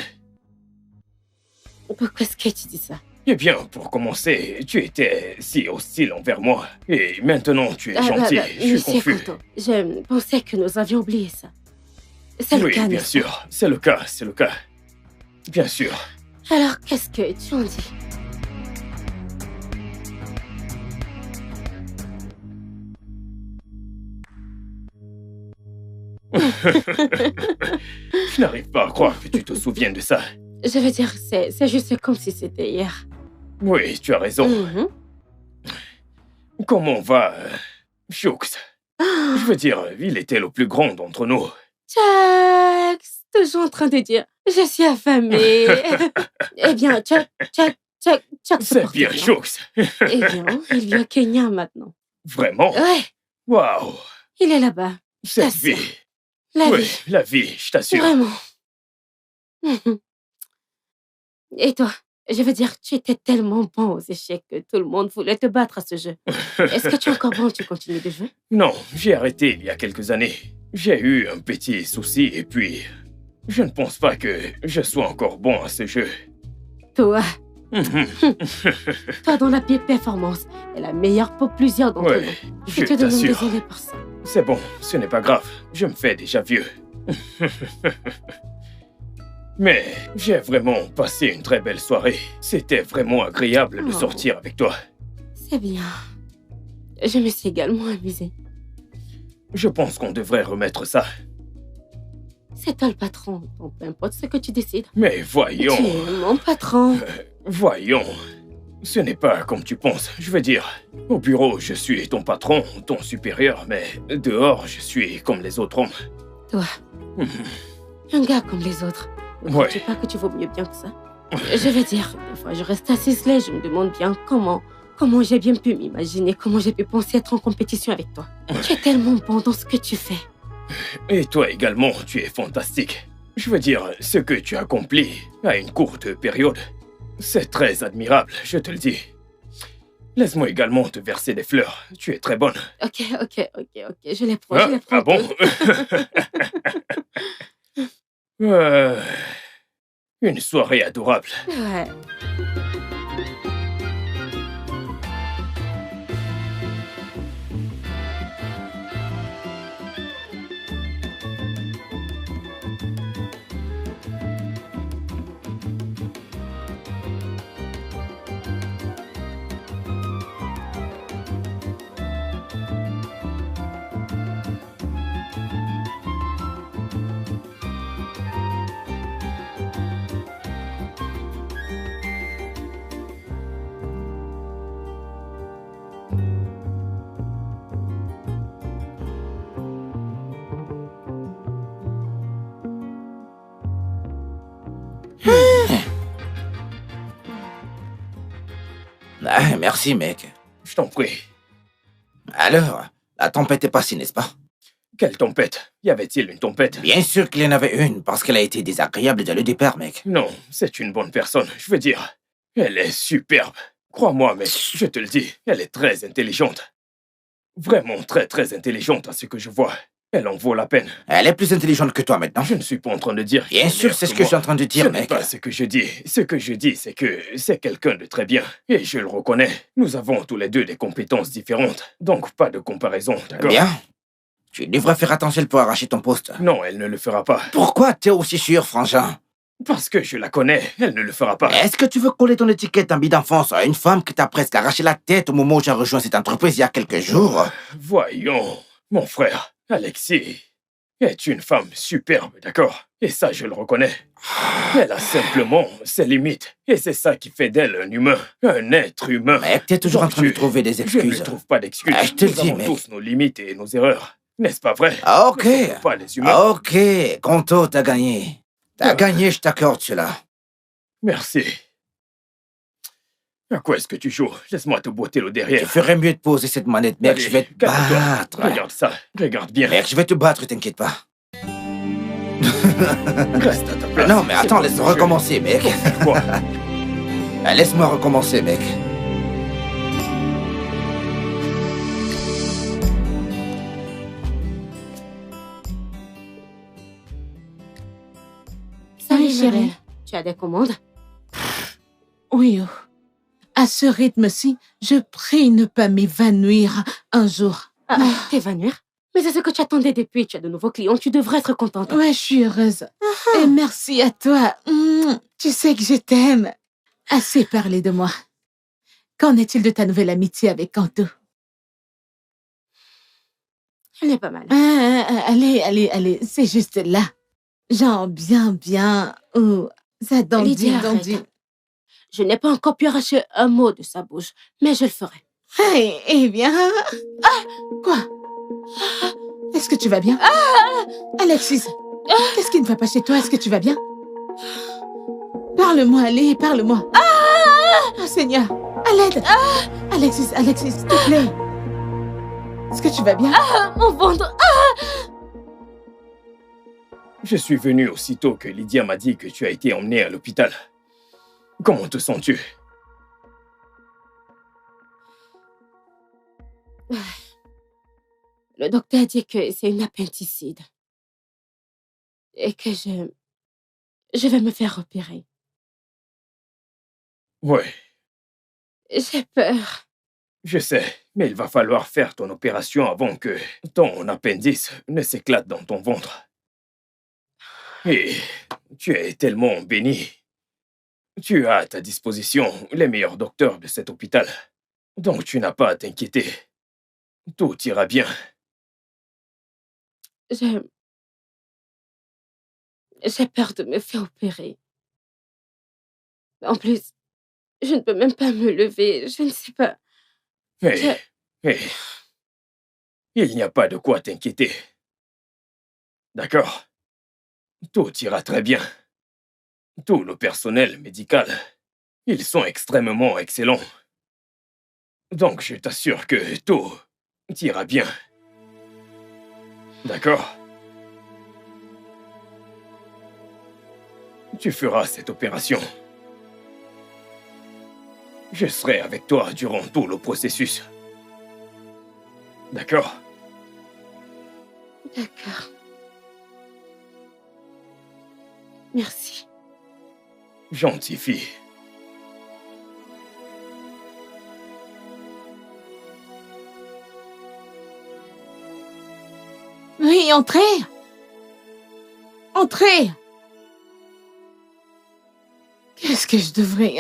Pourquoi est-ce que tu dis ça? Eh bien, pour commencer, tu étais si hostile envers moi. Et maintenant, tu es gentil. Je suis Monsieur confus. Kanto, je pensais que nous avions oublié ça. C'est le Oui, cas, bien n'est-ce pas? sûr. C'est le cas, c'est le cas. Bien sûr. Alors, qu'est-ce que tu en dis? Je n'arrive pas à croire que tu te souviennes de ça. Je veux dire, c'est juste comme si c'était hier. Oui, tu as raison. Mhm. Comment va Shooks? Je veux dire, il était le plus grand d'entre nous. Chuck, toujours en train de dire, je suis affamée. Eh bien, Chuck se C'est porte bien, Shooks. Eh bien, il vit au Kenya maintenant. Vraiment? Ouais, Waouh. il est là-bas. Cette T'assures. vie. La Oui, vie, la vie, je t'assure. vraiment. Mhm. Et toi, je veux dire, tu étais tellement bon aux échecs que tout le monde voulait te battre à ce jeu. Est-ce que tu es encore bon, tu continues de jouer? Non, j'ai arrêté il y a quelques années. J'ai eu un petit souci et puis... Je ne pense pas que je sois encore bon à ce jeu. Toi, Mhm. toi dans la pire performance est la meilleure pour plusieurs d'entre Ouais, nous. je te demande t'assure. désolé pour ça. C'est bon, ce n'est pas grave. Je me fais déjà vieux. Mais j'ai vraiment passé une très belle soirée. C'était vraiment agréable de Oh. sortir avec toi. C'est bien. Je me suis également amusée. Je pense qu'on devrait remettre ça. C'est toi le patron, donc peu importe ce que tu décides. Mais voyons, Tu es mon patron. voyons. Ce n'est pas comme tu penses. Je veux dire, au bureau, je suis ton patron, ton supérieur, mais dehors, je suis comme les autres hommes. Toi, Mhm. un gars comme les autres. Ne Ouais. crois-tu pas que tu vaux mieux bien que ça? Je veux dire, des fois je reste assise là et je me demande bien comment j'ai bien pu m'imaginer, comment j'ai pu penser être en compétition avec toi. Tu es tellement bon dans ce que tu fais. Et toi également, tu es fantastique. Je veux dire, ce que tu accomplis à une courte période, c'est très admirable, je te le dis. Laisse-moi également te verser des fleurs. Tu es très bonne. Ok, je les prends, je les prends. Ah bon? Une soirée adorable. Ouais. Ah, merci, mec. Je t'en prie. Alors, la tempête est passée, n'est-ce pas? Quelle tempête? Y avait-il une tempête? Bien sûr qu'il y en avait une, parce qu'elle a été désagréable dès le départ, mec. Non, c'est une bonne personne. Je veux dire, elle est superbe. Crois-moi, mec, je te le dis, elle est très intelligente. Vraiment très, très intelligente à ce que je vois. Elle en vaut la peine. Elle est plus intelligente que toi, maintenant. Je ne suis pas en train de dire... Bien sûr, c'est ce que je suis en train de dire, Ce n'est mec. pas ce que je dis. Ce que je dis, c'est que c'est quelqu'un de très bien. Et je le reconnais. Nous avons tous les deux des compétences différentes. Donc, pas de comparaison, d'accord? Bien. Tu devrais faire attention pour arracher ton poste. Non, elle ne le fera pas. Pourquoi t'es aussi sûr, frangin? Parce que je la connais. Elle ne le fera pas. Est-ce que tu veux coller ton étiquette en d'enfance à une femme qui t'a presque arraché la tête au moment où j'ai rejoint cette entreprise il y a quelques jours? Voyons. Mon frère, Alexis, est une femme superbe, d'accord? Et ça, je le reconnais. Elle a simplement ses limites. Et c'est ça qui fait d'elle un humain. Un être humain. Mec, t'es toujours en Donc, train de trouver des Je excuses. ne trouve pas d'excuses. Ah, je te le Nous dis, avons mec. tous nos limites et nos erreurs. N'est-ce pas vrai? Ah, ok. Nous ne sommes pas les humains. Ah, ok. Conto, t'as gagné. T'as gagné, je t'accorde cela. Merci. À quoi est-ce que tu joues? Laisse-moi te botter le Tu derrière. ferais mieux de poser cette manette, mec. Allez, Je vais te calme-toi. battre. Regarde ça. Regarde bien. Mec, je vais te battre, t'inquiète pas. Reste à ta place. Non, mais attends, C'est laisse pas mon jeu. recommencer, mec. Quoi? Laisse-moi recommencer, mec. Salut, Oui, chérie. chérie. Tu as des commandes? Oui, oh. À ce rythme-ci, je prie ne pas m'évanouir un jour. T'évanouir? Mais c'est ce que tu attendais depuis. Tu as de nouveaux clients. Tu devrais être contente. Ouais, je suis heureuse. Et merci à toi. Tu sais que je t'aime. Assez parlé de moi. Qu'en est-il de ta nouvelle amitié avec Kanto? Elle est pas mal. Allez, c'est juste là. Genre bien. Oh, ça Lydia, dandine. arrête. Je n'ai pas encore pu arracher un mot de sa bouche, mais je le ferai. Eh bien... Quoi? Est-ce que tu vas bien? Alexis, qu'est-ce qui ne va pas chez toi? Est-ce que tu vas bien? Parle-moi, allez, parle-moi. Oh, Seigneur, à l'aide. Alexis, s'il te plaît. Est-ce que tu vas bien? Mon ventre. Je suis venu aussitôt que Lydia m'a dit que tu as été emmené à l'hôpital. Comment te sens-tu? Le docteur dit que c'est une appendicite. Et que je vais me faire opérer. Ouais, J'ai peur. je sais, mais il va falloir faire ton opération avant que ton appendice ne s'éclate dans ton ventre. Et tu es tellement béni. Tu as à ta disposition les meilleurs docteurs de cet hôpital. Donc tu n'as pas à t'inquiéter. Tout ira bien. J'ai peur de me faire opérer. En plus, je ne peux même pas me lever. Je ne sais pas. Hé, il n'y a pas de quoi t'inquiéter. D'accord? Tout ira très bien. Tout le personnel médical, ils sont extrêmement excellents. Donc je t'assure que tout ira bien. D'accord? Tu feras cette opération. Je serai avec toi durant tout le processus. D'accord? D'accord. Merci. Gentille fille. Oui, entrez. Qu'est-ce que je devrais...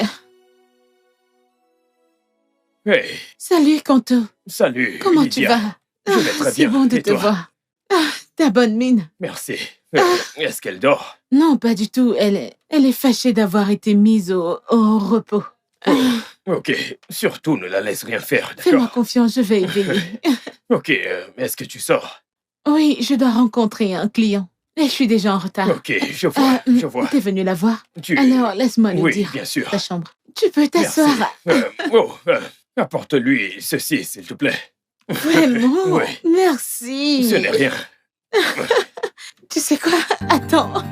Hey, Salut, Kanto. salut, Comment Lydia. tu vas? Je vais très C'est bien. bon de Et te toi? voir. Ta bonne mine. Merci. Est-ce qu'elle dort? Non, pas du tout. Elle est fâchée d'avoir été mise au repos. Ok, surtout ne la laisse rien faire, Fais-moi d'accord? confiance, je vais y veiller. Ok, est-ce que tu sors? Oui, je dois rencontrer un client. Et je suis déjà en retard. Ok, je vois. T'es venu la voir? Tu... Alors, laisse-moi lui Oui, dire. bien sûr. Ta chambre. Tu peux t'asseoir. Apporte-lui ceci, s'il te plaît. Vraiment? Oui. Merci. Ce n'est rien. Tu sais quoi? Attends.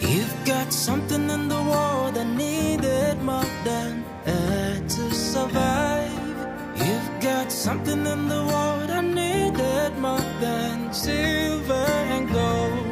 You've got something in the world I needed more than air to survive. You've got something in the world I needed more than silver and gold.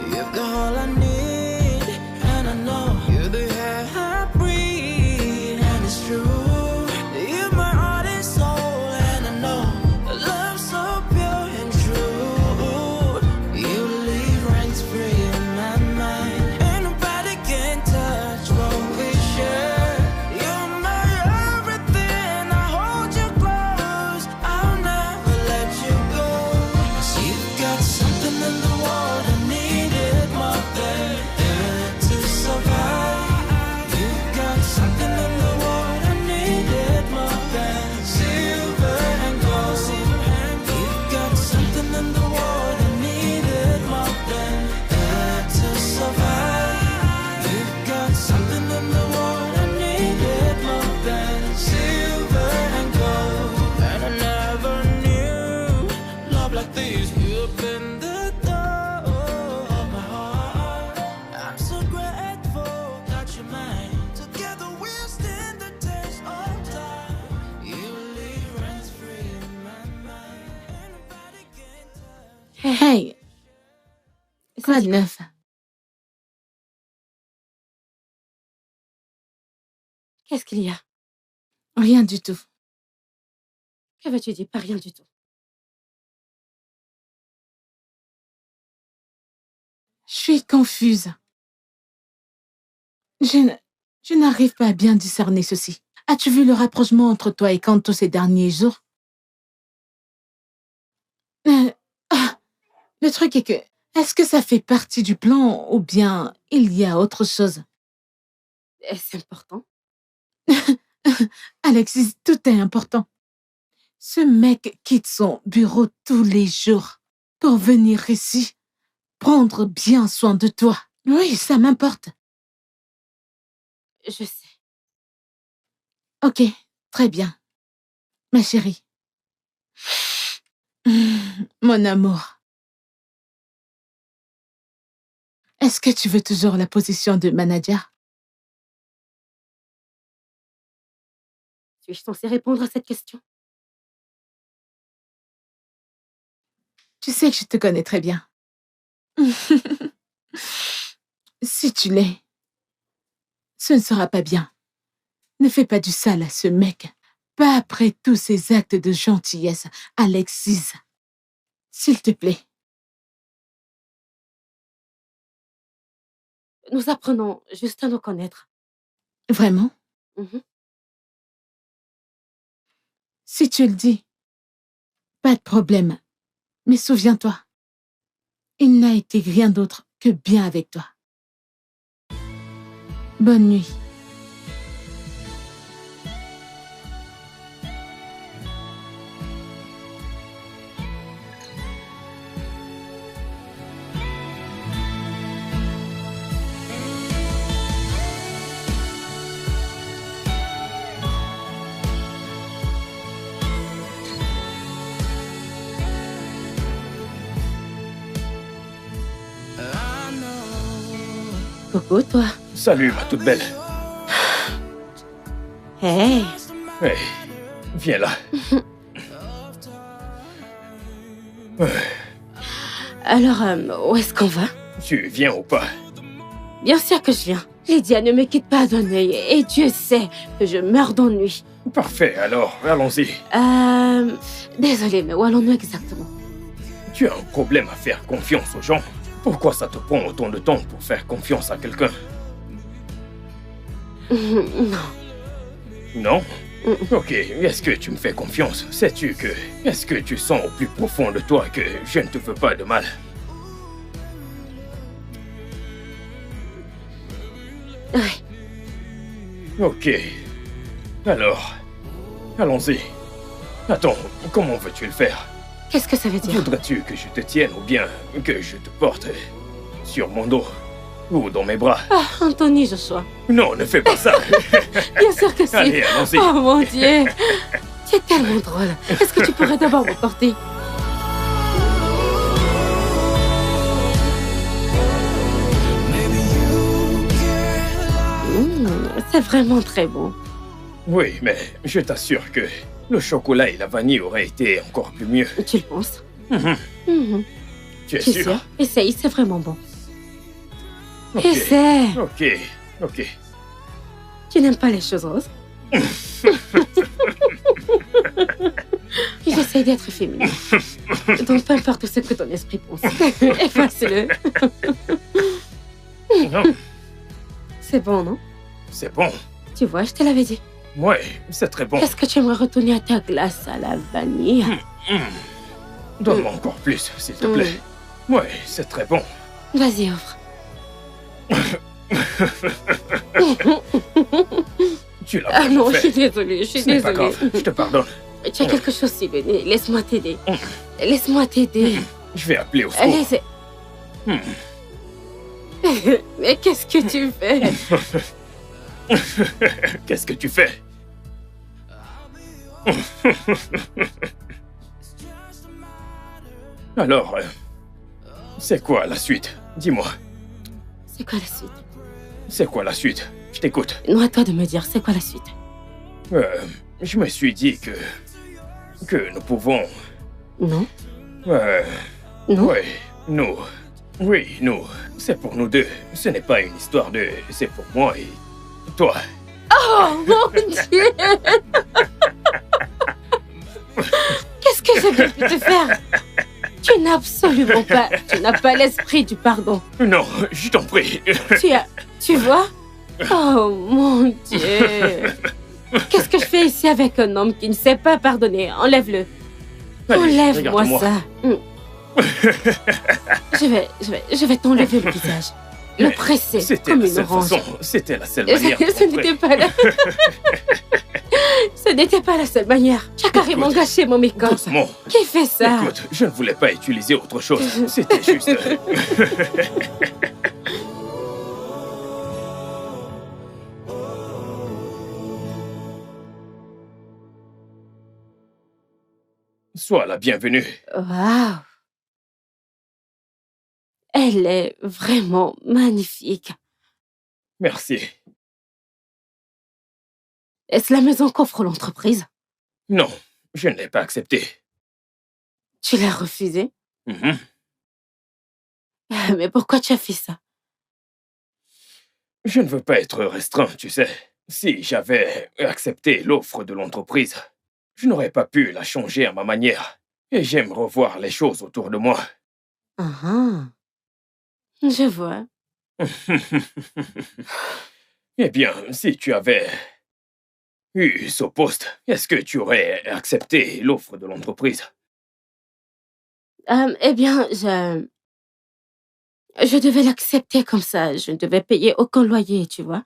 You've got all I need, and I know you're the air I breathe, and it's true. You're my heart and soul, and I know a love so pure and true. You leave rent free in my mind. Ain't nobody can touch what we share. You're my everything. I hold you close. I'll never let you go. You've got something in the world I needed more than air to survive. You've got something in the world I needed more than silver and gold. You've got something in the world I needed more than air to survive. You've got something in the world I needed more than silver and gold. And I never knew love like this. You opened the door of my heart. I'm so grateful that you're mine. Together we'll stand the test of time. You leave rent free in my mind. Ain't nobody can touch. Hey, quoi de neuf? Qu'est-ce qu'il y a? Rien du tout. Que veux-tu dire? Pas rien du tout. Je suis confuse. Je n'arrive pas à bien discerner ceci. As-tu vu le rapprochement entre toi et Kanto ces derniers jours? Le truc est que, est-ce que ça fait partie du plan ou bien il y a autre chose? Est-ce important? Alexis, tout est important. Ce mec quitte son bureau tous les jours pour venir ici, prendre bien soin de toi. Oui, ça m'importe. Je sais. Ok, très bien. Ma chérie. Mon amour. Est-ce que tu veux toujours la position de manager? Suis-je censée répondre à cette question? Tu sais que je te connais très bien. Si tu l'es, ce ne sera pas bien. Ne fais pas du sale à ce mec. Pas après tous ces actes de gentillesse, Alexis. S'il te plaît. Nous apprenons juste à nous connaître. Vraiment? Mhm. Si tu le dis, pas de problème. Mais souviens-toi, il n'a été rien d'autre que bien avec toi. Bonne nuit. Coucou, toi. Salut, ma toute belle. Hey. Hey, viens là. Alors, où est-ce qu'on va? Tu viens ou pas? Bien sûr que je viens. Lydia ne me quitte pas d'un œil et Dieu sait que je meurs d'ennui. Parfait, alors, allons-y. Désolée, mais où allons-nous exactement? Tu as un problème à faire confiance aux gens. Pourquoi ça te prend autant de temps pour faire confiance à quelqu'un? Non. Non? Ok, est-ce que tu me fais confiance? Sais-tu que... Est-ce que tu sens au plus profond de toi que je ne te veux pas de mal? Oui. Ok. Alors, allons-y. Attends, comment veux-tu le faire? Qu'est-ce que ça veut dire? Voudrais-tu que je te tienne ou bien que je te porte sur mon dos ou dans mes bras? Ah, Anthony Joshua. Non, ne fais pas ça. Bien sûr que si. Allez, allons-y. Oh mon Dieu. Tu es tellement drôle. Est-ce que tu pourrais d'abord me porter? C'est vraiment très bon. Oui, mais je t'assure que le chocolat et la vanille auraient été encore plus mieux. Tu le penses? Mhm. Mhm. Tu es Tu sûr? sais, essaye, c'est vraiment bon. Ok. Essaie. Ok. Tu n'aimes pas les choses roses? J'essaie d'être féminine. Donc peu importe ce que ton esprit pense. Efface-le. Non, C'est bon, non? c'est bon. Tu vois, je te l'avais dit. Ouais, c'est très bon. Est-ce que tu aimerais retourner à ta glace à la vanille? Donne-moi encore plus, s'il te plaît. Ouais, c'est très bon. Vas-y, offre. Tu l'as Ah vraiment non, je fait. suis désolée, je suis Ce n'est pas désolée. grave, je te pardonne. Tu as quelque chose sur le nez. Laisse-moi t'aider. Laisse-moi t'aider. Je vais appeler au secours. Laisse... Mais qu'est-ce que tu fais? Qu'est-ce que tu fais? Alors, c'est quoi la suite? Dis-moi, C'est quoi la suite? c'est quoi la suite? Je t'écoute. Non, à toi de me dire, c'est quoi la suite? Je me suis dit que nous pouvons... Non? Oui, Non? nous. Oui, nous. C'est pour nous deux. Ce n'est pas une histoire de... C'est pour moi et toi. Oh mon Dieu! Qu'est-ce que j'ai bien pu te faire? Tu n'as absolument pas... Tu n'as pas l'esprit du pardon. Non, je t'en prie. Tu vois? Oh mon Dieu! Qu'est-ce que je fais ici avec un homme qui ne sait pas pardonner? Enlève-le. Allez, Enlève-moi regarde-moi. ça. Je vais t'enlever le visage. Le presser C'était comme la une seule orange. façon. C'était la seule manière. de Ce n'était rentrer. pas la... Ce n'était pas la seule manière. Tu as carrément Écoute, gâché mon make-up. Doucement. Qui fait ça? Écoute, je ne voulais pas utiliser autre chose. C'était juste... Sois la bienvenue. Waouh! Elle est vraiment magnifique. Merci. Est-ce la maison qu'offre l'entreprise? Non, je ne l'ai pas accepté. Tu l'as refusée? Mhm. Mais pourquoi tu as fait ça? Je ne veux pas être restreint, tu sais. Si j'avais accepté l'offre de l'entreprise, je n'aurais pas pu la changer à ma manière. Et j'aime revoir les choses autour de moi. Ah, je vois. Eh bien, si tu avais eu ce poste, est-ce que tu aurais accepté l'offre de l'entreprise? Eh bien, je devais l'accepter comme ça. Je ne devais payer aucun loyer, tu vois.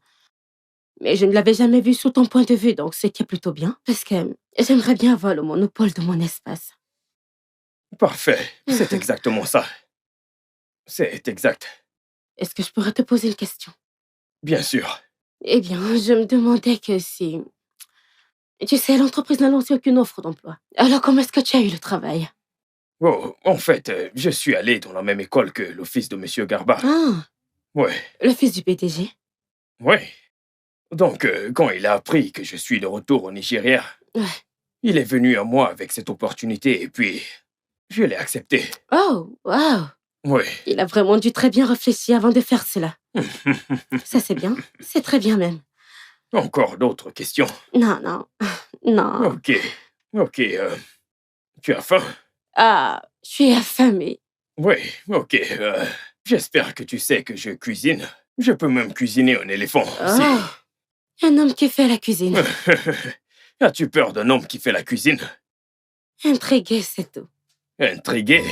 Mais je ne l'avais jamais vu sous ton point de vue, donc c'était plutôt bien. Parce que j'aimerais bien avoir le monopole de mon espace. Parfait, c'est exactement ça. C'est exact. Est-ce que je pourrais te poser une question? Bien sûr. Eh bien, je me demandais que si... Tu sais, l'entreprise n'a lancé aucune offre d'emploi. Alors, comment est-ce que tu as eu le travail? Oh, en fait, je suis allé dans la même école que le fils de Monsieur Garba. Ah, Ouais, le fils du PDG. ouais. Donc, quand il a appris que je suis de retour au Nigeria, Ouais. il est venu à moi avec cette opportunité et puis je l'ai accepté. Oh, wow. Oui. Il a vraiment dû très bien réfléchir avant de faire cela. Ça, c'est bien. C'est très bien même. Encore d'autres questions? Non, non. Non. Ok, tu as faim? Ah, je suis affamée. Oui, ok. J'espère que tu sais que je cuisine. Je peux même cuisiner un éléphant. Oh, un homme qui fait la cuisine. As-tu peur d'un homme qui fait la cuisine? Intrigué, c'est tout. Intrigué?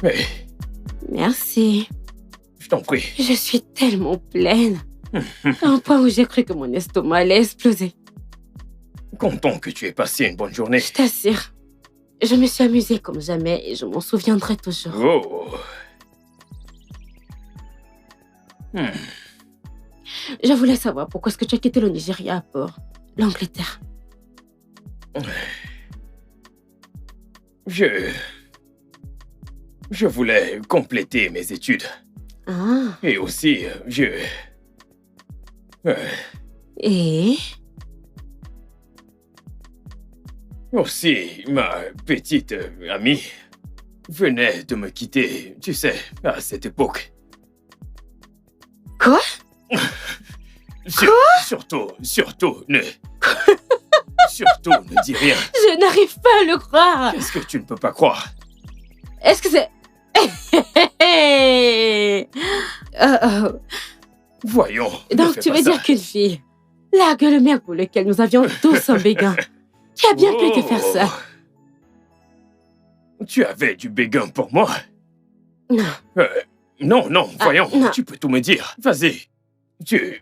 Mais, Merci. je t'en prie. Je suis tellement pleine. À un point où j'ai cru que mon estomac allait exploser. Content que tu aies passé une bonne journée. Je t'assure. Je me suis amusée comme jamais et je m'en souviendrai toujours. Oh. Je voulais savoir pourquoi est-ce que tu as quitté le Nigeria pour l'Angleterre. Je voulais compléter mes études. Ah. Et aussi, Et aussi, ma petite amie venait de me quitter, tu sais, à cette époque. Quoi? Surtout, ne... surtout, ne dis rien. Je n'arrive pas à le croire. Qu'est-ce que tu ne peux pas croire? Est-ce que c'est... Voyons. ne Donc fais tu pas veux ça. dire qu'une fille, la gueule pour lequel nous avions tous un béguin, qui a bien pu te faire ça? Tu avais du béguin pour moi? Non. Non, voyons, non. tu peux tout me dire. Vas-y. Il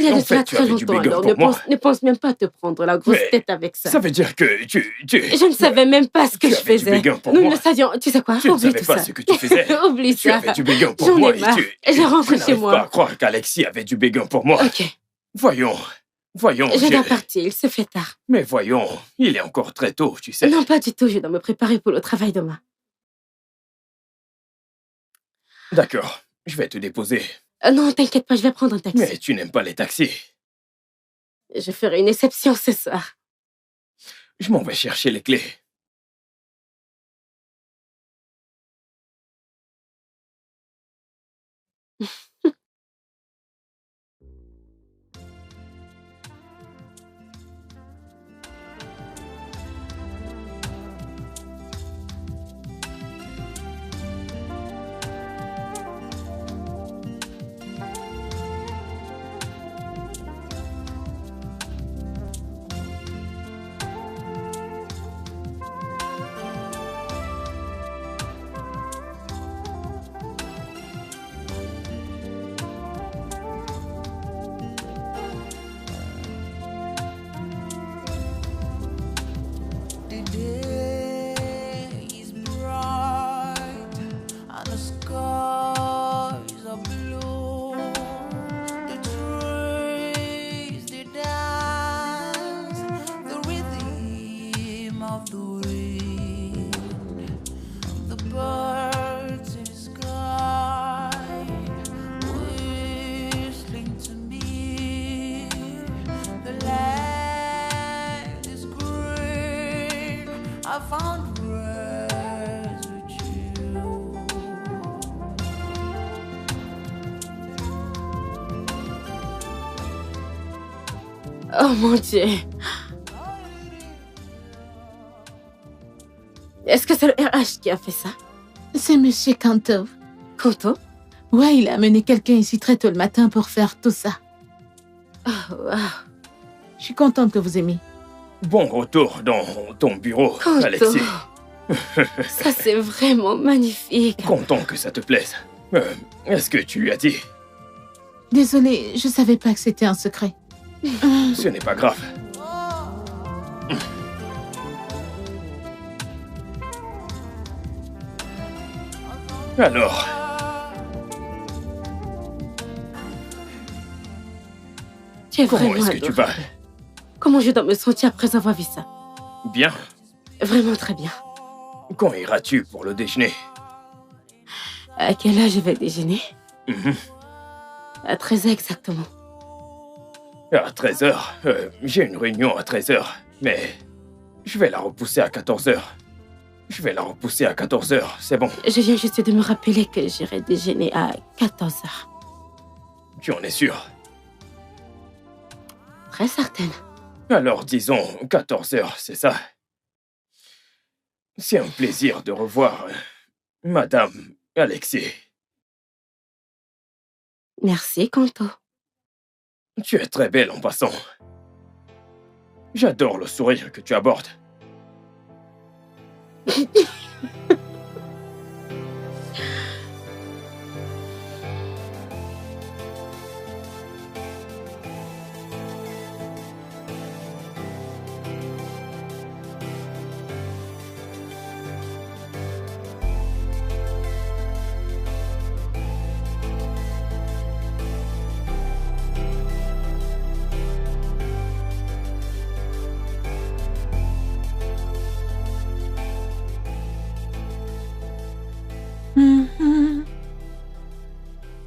y a En de cela fait, tu très avais du longtemps, béguin alors pour moi. ne pense même pas à te prendre la grosse Mais tête avec ça. Ça veut dire que tu... Je ne savais même pas ce que tu je avais du faisais. béguin pour Nous moi. ne savions... Tu sais quoi? Tu ne Oublie savais tout pas ça. ce que tu faisais. Oublie Tu ça. avais du béguin pour J'en moi ai marre. et Je rentre tu chez n'arrives moi. pas à croire qu'Alexis avait du béguin pour moi. Ok, Voyons, je dois partir, il se fait tard. Mais voyons, il est encore très tôt, tu sais. Non, pas du tout, je dois me préparer pour le travail demain. D'accord, je vais te déposer. Non, t'inquiète pas, je vais prendre un taxi. Mais tu n'aimes pas les taxis. Je ferai une exception ce soir. Je m'en vais chercher les clés. The day is bright and the skies are blue. The trees they dance, the rhythm of the wind, the birds in the sky whistling to me. The land is green. I found rest with you. Oh mon Dieu. Est-ce que c'est le RH qui a fait ça? C'est Monsieur Kanto. Kanto? Ouais, il a amené quelqu'un ici très tôt le matin pour faire tout ça. Oh, wow. Je suis contente que vous aimiez. Bon retour dans ton bureau, Kanto. Alexis. Ça, c'est vraiment magnifique. Content que ça te plaise. Est-ce que tu lui as dit? Désolée, je savais pas que c'était un secret. Ce n'est pas grave. Alors, Tu es comment vraiment est-ce que tu vas? adorable. Comment je dois me sentir après avoir vu ça? Bien. Vraiment très bien. Quand iras-tu pour le déjeuner? À quelle heure je vais déjeuner? Mhm. À 13h exactement. À 13h. J'ai une réunion à 13h, mais je vais la repousser à 14h. Je vais la repousser à 14h, c'est bon. Je viens juste de me rappeler que j'irai déjeuner à 14h. Tu en es sûr? Très certaine. Alors disons 14h, c'est ça? C'est un plaisir de revoir Madame Alexis. Merci, Kanto. Tu es très belle en passant. J'adore le sourire que tu abordes.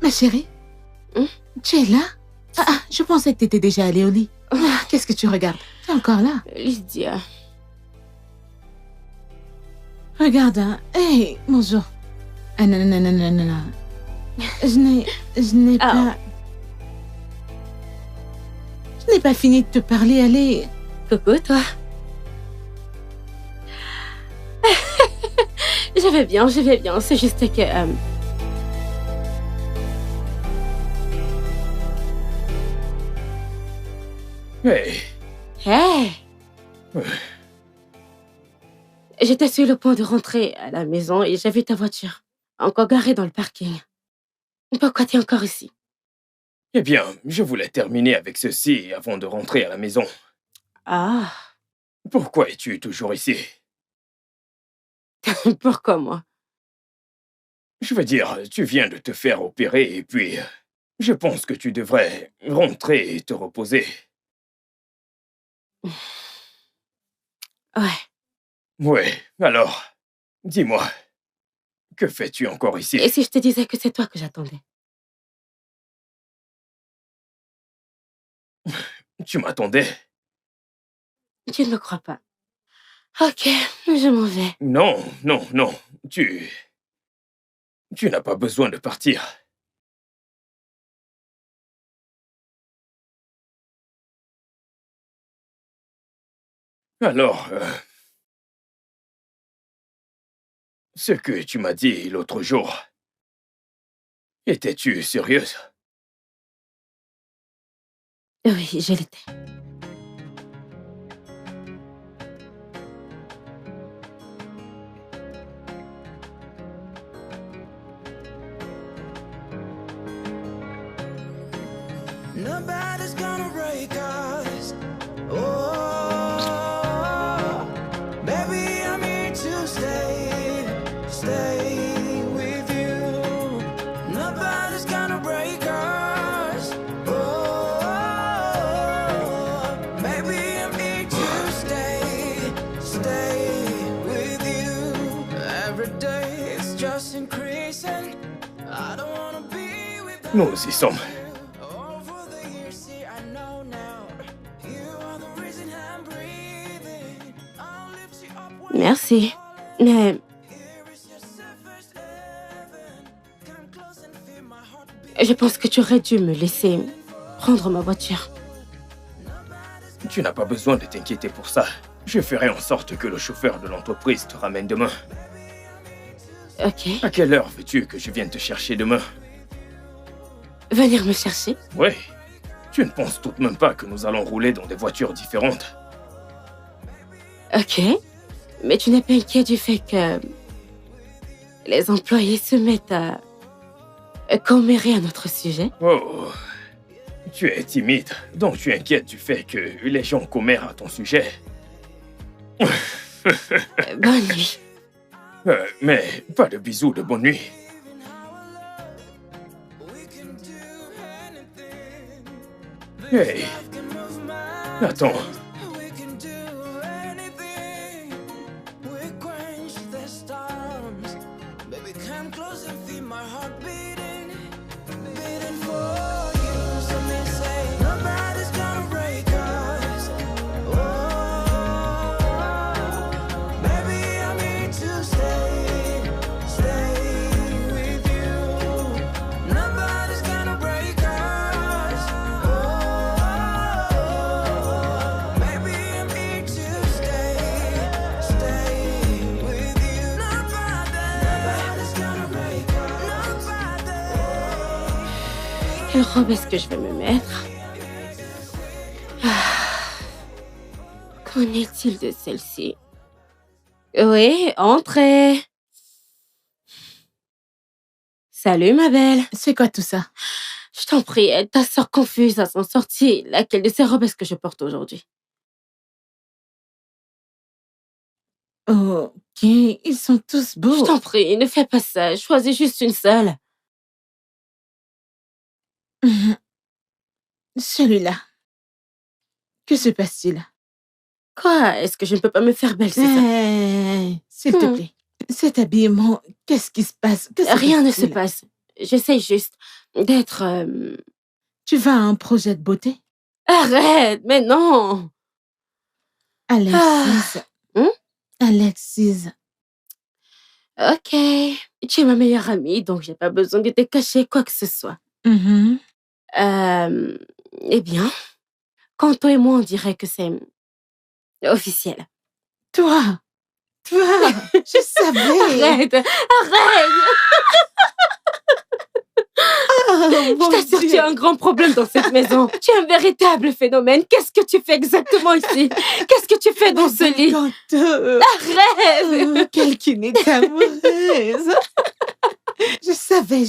Ma chérie, Hmm? tu es là? Je pensais que tu étais déjà allée au lit. Qu'est-ce que tu regardes? Tu es encore là? Lydia. Regarde, hein. Hey, bonjour. Ah non, non, non, non, non, non. Je n'ai pas... Je n'ai pas fini de te parler, allez. Coucou, toi. Je vais bien, c'est juste que... Hey, Hey! J'étais sur le point de rentrer à la maison et j'ai vu ta voiture, encore garée dans le parking. Pourquoi t'es encore ici? eh bien, je voulais terminer avec ceci avant de rentrer à la maison. Ah, Pourquoi es-tu toujours ici? pourquoi moi? Je veux dire, tu viens de te faire opérer et puis... je pense que tu devrais rentrer et te reposer. Ouais, Ouais, alors, dis-moi, que fais-tu encore ici? et si je te disais que c'est toi que j'attendais? Tu m'attendais? Tu ne me crois pas. Ok, je m'en vais. Non, non, non, tu n'as pas besoin de partir. Alors, ce que tu m'as dit l'autre jour, étais-tu sérieuse? Oui, je l'étais. Nobody's gonna break us. Oh, baby, I'm here to stay with you. Nobody's gonna break us. Oh, baby, I'm here to stay with you. Every day it's just increasing. I don't wanna be without Nous y sommes. over the years, see, I know now. You are the reason I'm breathing. I'll lift you up when Merci. Mais here is your safest heaven. Come close and feel my heartbeat. je pense que tu aurais dû me laisser prendre ma voiture. Tu n'as pas besoin de t'inquiéter pour ça. Je ferai en sorte que le chauffeur de l'entreprise te ramène demain. Ok. À quelle heure veux-tu que je vienne te chercher demain? Venir me chercher? Oui. Tu ne penses tout de même pas que nous allons rouler dans des voitures différentes? Ok. Mais tu n'es pas inquiet du fait que les employés se mettent à commérer à notre sujet? Oh, tu es timide, donc tu inquiètes du fait que les gens commèrent à ton sujet. Bonne nuit. Mais pas de bisous de bonne nuit. Hey, attends. we can do anything. We quench the storms. Baby, come close and feel my heart beating. Beating for you. So me say, nobody's gonna break us. Oh, baby, I'm here to stay with you. Nobody's gonna break us. Oh, baby, I'm here to stay with you. Nobody's gonna break us. Nobody. Quelle robe est-ce que je vais me mettre? Qu'en est-il de celle-ci? Oui, entrez. Salut, ma belle. C'est quoi tout ça? Je t'en prie, aide ta sœur confuse à s'en sortir. Laquelle de ces robes est-ce que je porte aujourd'hui? Ok, ils sont tous beaux. Je t'en prie, ne fais pas ça. Choisis juste une seule. Celui-là. Que se passe-t-il? Quoi? Est-ce que je ne peux pas me faire belle, c'est ça? Hey, s'il te plaît. Cet habillement, qu'est-ce qui se passe? Que Rien ne se passe-t-il? passe. J'essaye juste. d'être... Tu vas à un projet de beauté? Arrête, mais non. Alexis. Alexis. Ok, tu es ma meilleure amie, donc j'ai pas besoin de te cacher quoi que ce soit. Mhm. Eh bien, Kanto et moi, on dirait que c'est officiel. Toi, je savais. Arrête. Oh, Je mon t'assure, tu Dieu. as un grand problème dans cette maison. Tu es un véritable phénomène. Qu'est-ce que tu fais exactement ici? Qu'est-ce que tu fais dans ce lit? Kanto. Arrête. Oh, quelqu'une est amoureuse. Je savais.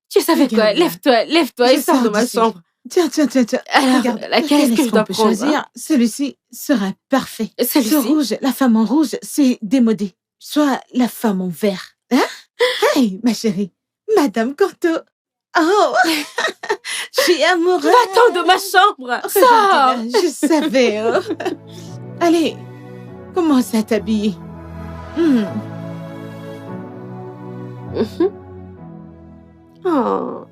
Tu savais quoi? Regarde-la. Lève-toi et Je sors de sors ma d'ici. chambre. Tiens. Alors, Regarde, laquelle est-ce que je qu'on dois peut prendre, choisir? Celui-ci sera parfait. Celui-ci? Ce rouge, la femme en rouge, c'est démodé. Soit la femme en vert. Hein? Hey, ma chérie. Madame Kanto. Oh, je suis amoureuse. Va-t'en de ma chambre. Sors. Regarde-la, je savais. Oh. Allez, commence à t'habiller. Mhm. Oh.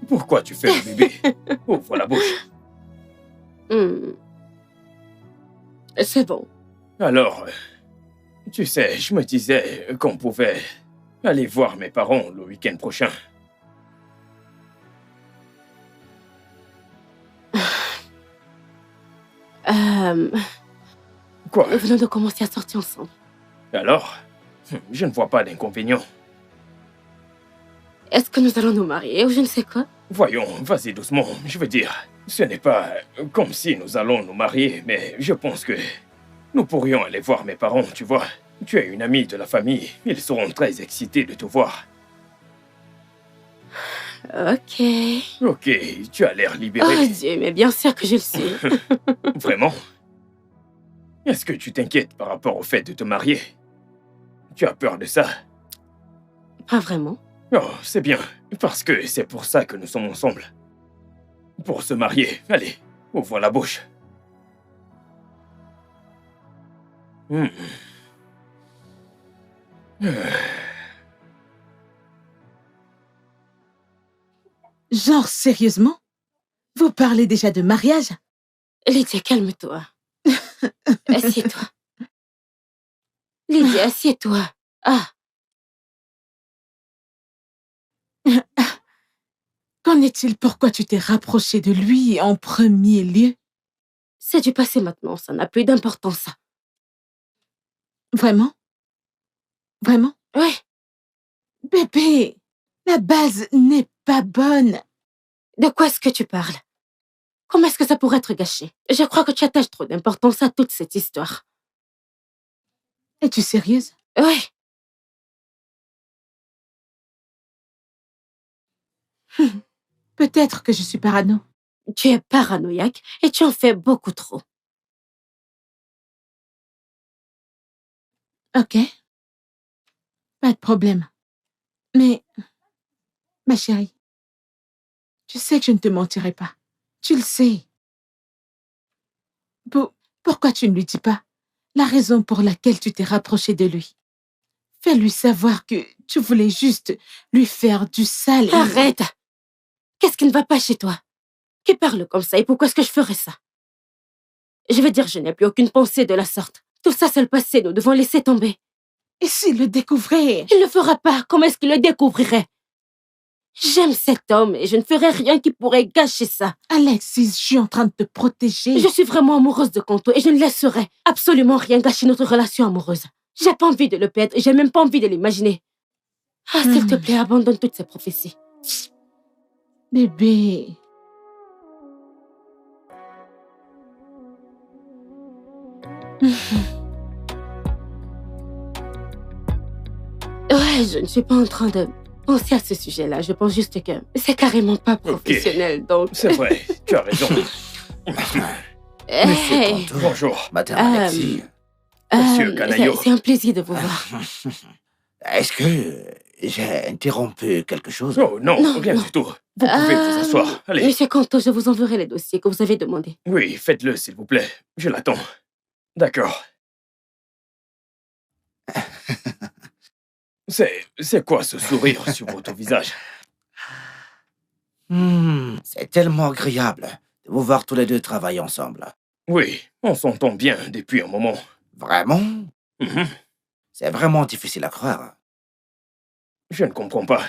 Pourquoi tu fais le bébé? Ouvre la bouche. C'est bon. Alors, tu sais, je me disais qu'on pouvait aller voir mes parents le week-end prochain. Quoi? Nous venons de commencer à sortir ensemble. Alors? Je ne vois pas d'inconvénient. Est-ce que nous allons nous marier ou je ne sais quoi? Voyons, vas-y doucement. Je veux dire, ce n'est pas comme si nous allons nous marier, mais je pense que nous pourrions aller voir mes parents, tu vois. Tu es une amie de la famille. Ils seront très excités de te voir. Ok. Ok, tu as l'air libéré. Oh Dieu, mais bien sûr que je le suis. Vraiment? Est-ce que tu t'inquiètes par rapport au fait de te marier? Tu as peur de ça? Pas vraiment. Oh, c'est bien, parce que c'est pour ça que nous sommes ensemble. Pour se marier. Allez, ouvre la bouche. Genre, sérieusement? Vous parlez déjà de mariage? Lydia, calme-toi. Assieds-toi. Lydia, assieds-toi. Ah, Qu'en est-il? Pourquoi tu t'es rapproché de lui en premier lieu? c'est du passé maintenant, ça n'a plus d'importance, ça. Vraiment? Vraiment? Ouais, Bébé, la base n'est pas bonne. de quoi est-ce que tu parles? Comment est-ce que ça pourrait être gâché? Je crois que tu attaches trop d'importance à toute cette histoire. Es-tu sérieuse? Ouais, Peut-être que je suis parano. tu es paranoïaque et tu en fais beaucoup trop. Ok. Pas de problème. Mais, ma chérie, tu sais que je ne te mentirai pas. Tu le sais. Pourquoi tu ne lui dis pas la raison pour laquelle tu t'es rapproché de lui? Fais-lui savoir que tu voulais juste lui faire du sale. et- Arrête! Qu'est-ce qui ne va pas chez toi? Qui parle comme ça et pourquoi est-ce que je ferais ça? Je veux dire, je n'ai plus aucune pensée de la sorte. Tout ça, c'est le passé, nous devons laisser tomber. Et s'il le découvrait? Il ne le fera pas, comment est-ce qu'il le découvrirait? J'aime cet homme et je ne ferai rien qui pourrait gâcher ça. Alexis, je suis en train de te protéger. Je suis vraiment amoureuse de Kanto et je ne laisserai absolument rien gâcher notre relation amoureuse. J'ai pas envie de le perdre et j'ai même pas envie de l'imaginer. Ah, s'il te plaît, abandonne toutes ces prophéties. Bébé. Ouais, je ne suis pas en train de penser à ce sujet-là. Je pense juste que c'est carrément pas professionnel, donc... C'est vrai, tu as raison. Monsieur Hey, Kanto, Bonjour. Madame Alexis, Monsieur Canaillot. c'est un plaisir de vous voir. est-ce que j'ai interrompu quelque chose? Oh non, Non, rien non. du tout. Vous pouvez vous asseoir. Allez. Monsieur Kanto, je vous enverrai les dossiers que vous avez demandés. Oui, faites-le, s'il vous plaît. Je l'attends. D'accord. C'est quoi ce sourire sur votre visage? C'est tellement agréable de vous voir tous les deux travailler ensemble. Oui, on s'entend bien depuis un moment. Vraiment? Mhm. C'est vraiment difficile à croire. Je ne comprends pas.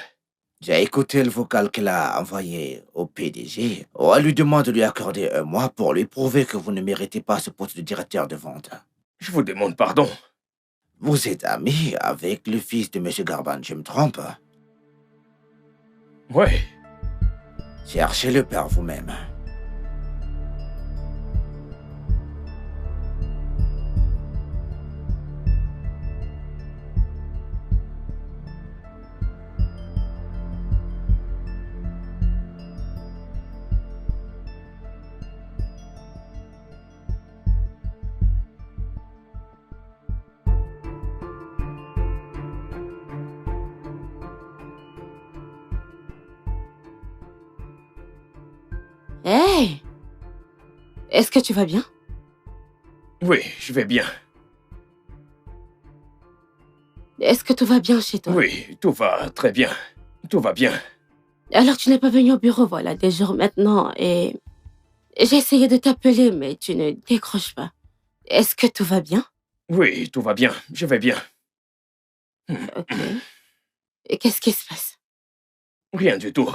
J'ai écouté le vocal qu'elle a envoyé au PDG. Elle lui demande de lui accorder un mois pour lui prouver que vous ne méritez pas ce poste de directeur de vente. Je vous demande pardon. Vous êtes ami avec le fils de M. Garban, je me trompe? Ouais. Cherchez-le par vous-même. Hey! Est-ce que tu vas bien? Oui, je vais bien. Est-ce que tout va bien chez toi? Oui, tout va très bien. Tout va bien. Alors tu n'es pas venu au bureau, voilà, des jours maintenant, et j'ai essayé de t'appeler, mais tu ne décroches pas. Est-ce que tout va bien? Oui, tout va bien. Je vais bien. Ok. Et qu'est-ce qui se passe? Rien du tout.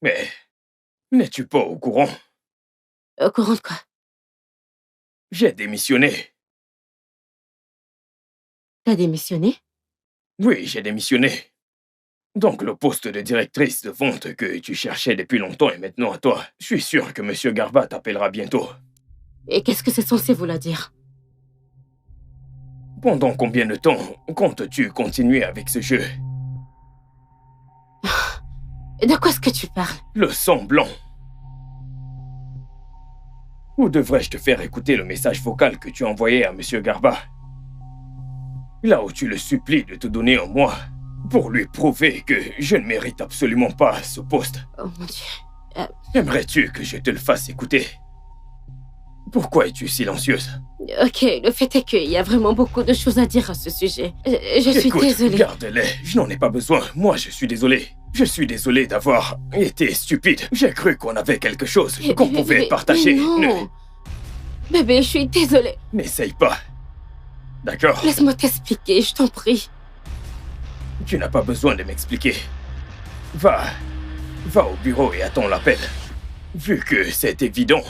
Mais n'es-tu pas au courant? Au courant de quoi? J'ai démissionné. T'as démissionné? Oui, j'ai démissionné. Donc le poste de directrice de vente que tu cherchais depuis longtemps est maintenant à toi. Je suis sûr que M. Garba t'appellera bientôt. Et qu'est-ce que c'est censé vouloir dire? Pendant combien de temps comptes-tu continuer avec ce jeu? De quoi est-ce que tu parles? Le semblant. Ou devrais-je te faire écouter le message vocal que tu as envoyé à M. Garba? Là où tu le supplies de te donner un mois pour lui prouver que je ne mérite absolument pas ce poste. Oh mon Dieu. Aimerais-tu que je te le fasse écouter? Pourquoi es-tu silencieuse? Ok, le fait est qu'il y a vraiment beaucoup de choses à dire à ce sujet. Je suis Écoute, désolée. garde-les, je n'en ai pas besoin. Moi, je suis désolé. Je suis désolé d'avoir été stupide. J'ai cru qu'on avait quelque chose qu'on pouvait partager. Mais non. Bébé, je suis désolée. N'essaye pas. D'accord? Laisse-moi t'expliquer, je t'en prie. Tu n'as pas besoin de m'expliquer. Va au bureau et attends l'appel. Vu que c'est évident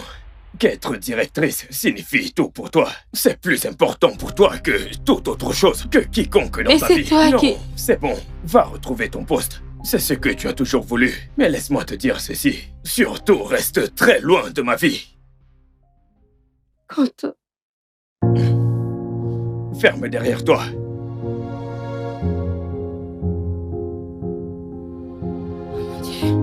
qu'être directrice signifie tout pour toi, c'est plus important pour toi que toute autre chose, que quiconque dans Mais ta c'est vie. toi Non, qui... c'est bon, va retrouver ton poste. C'est ce que tu as toujours voulu. Mais laisse-moi te dire ceci. Surtout, reste très loin de ma vie. Quand... Ferme derrière toi. Mon Dieu.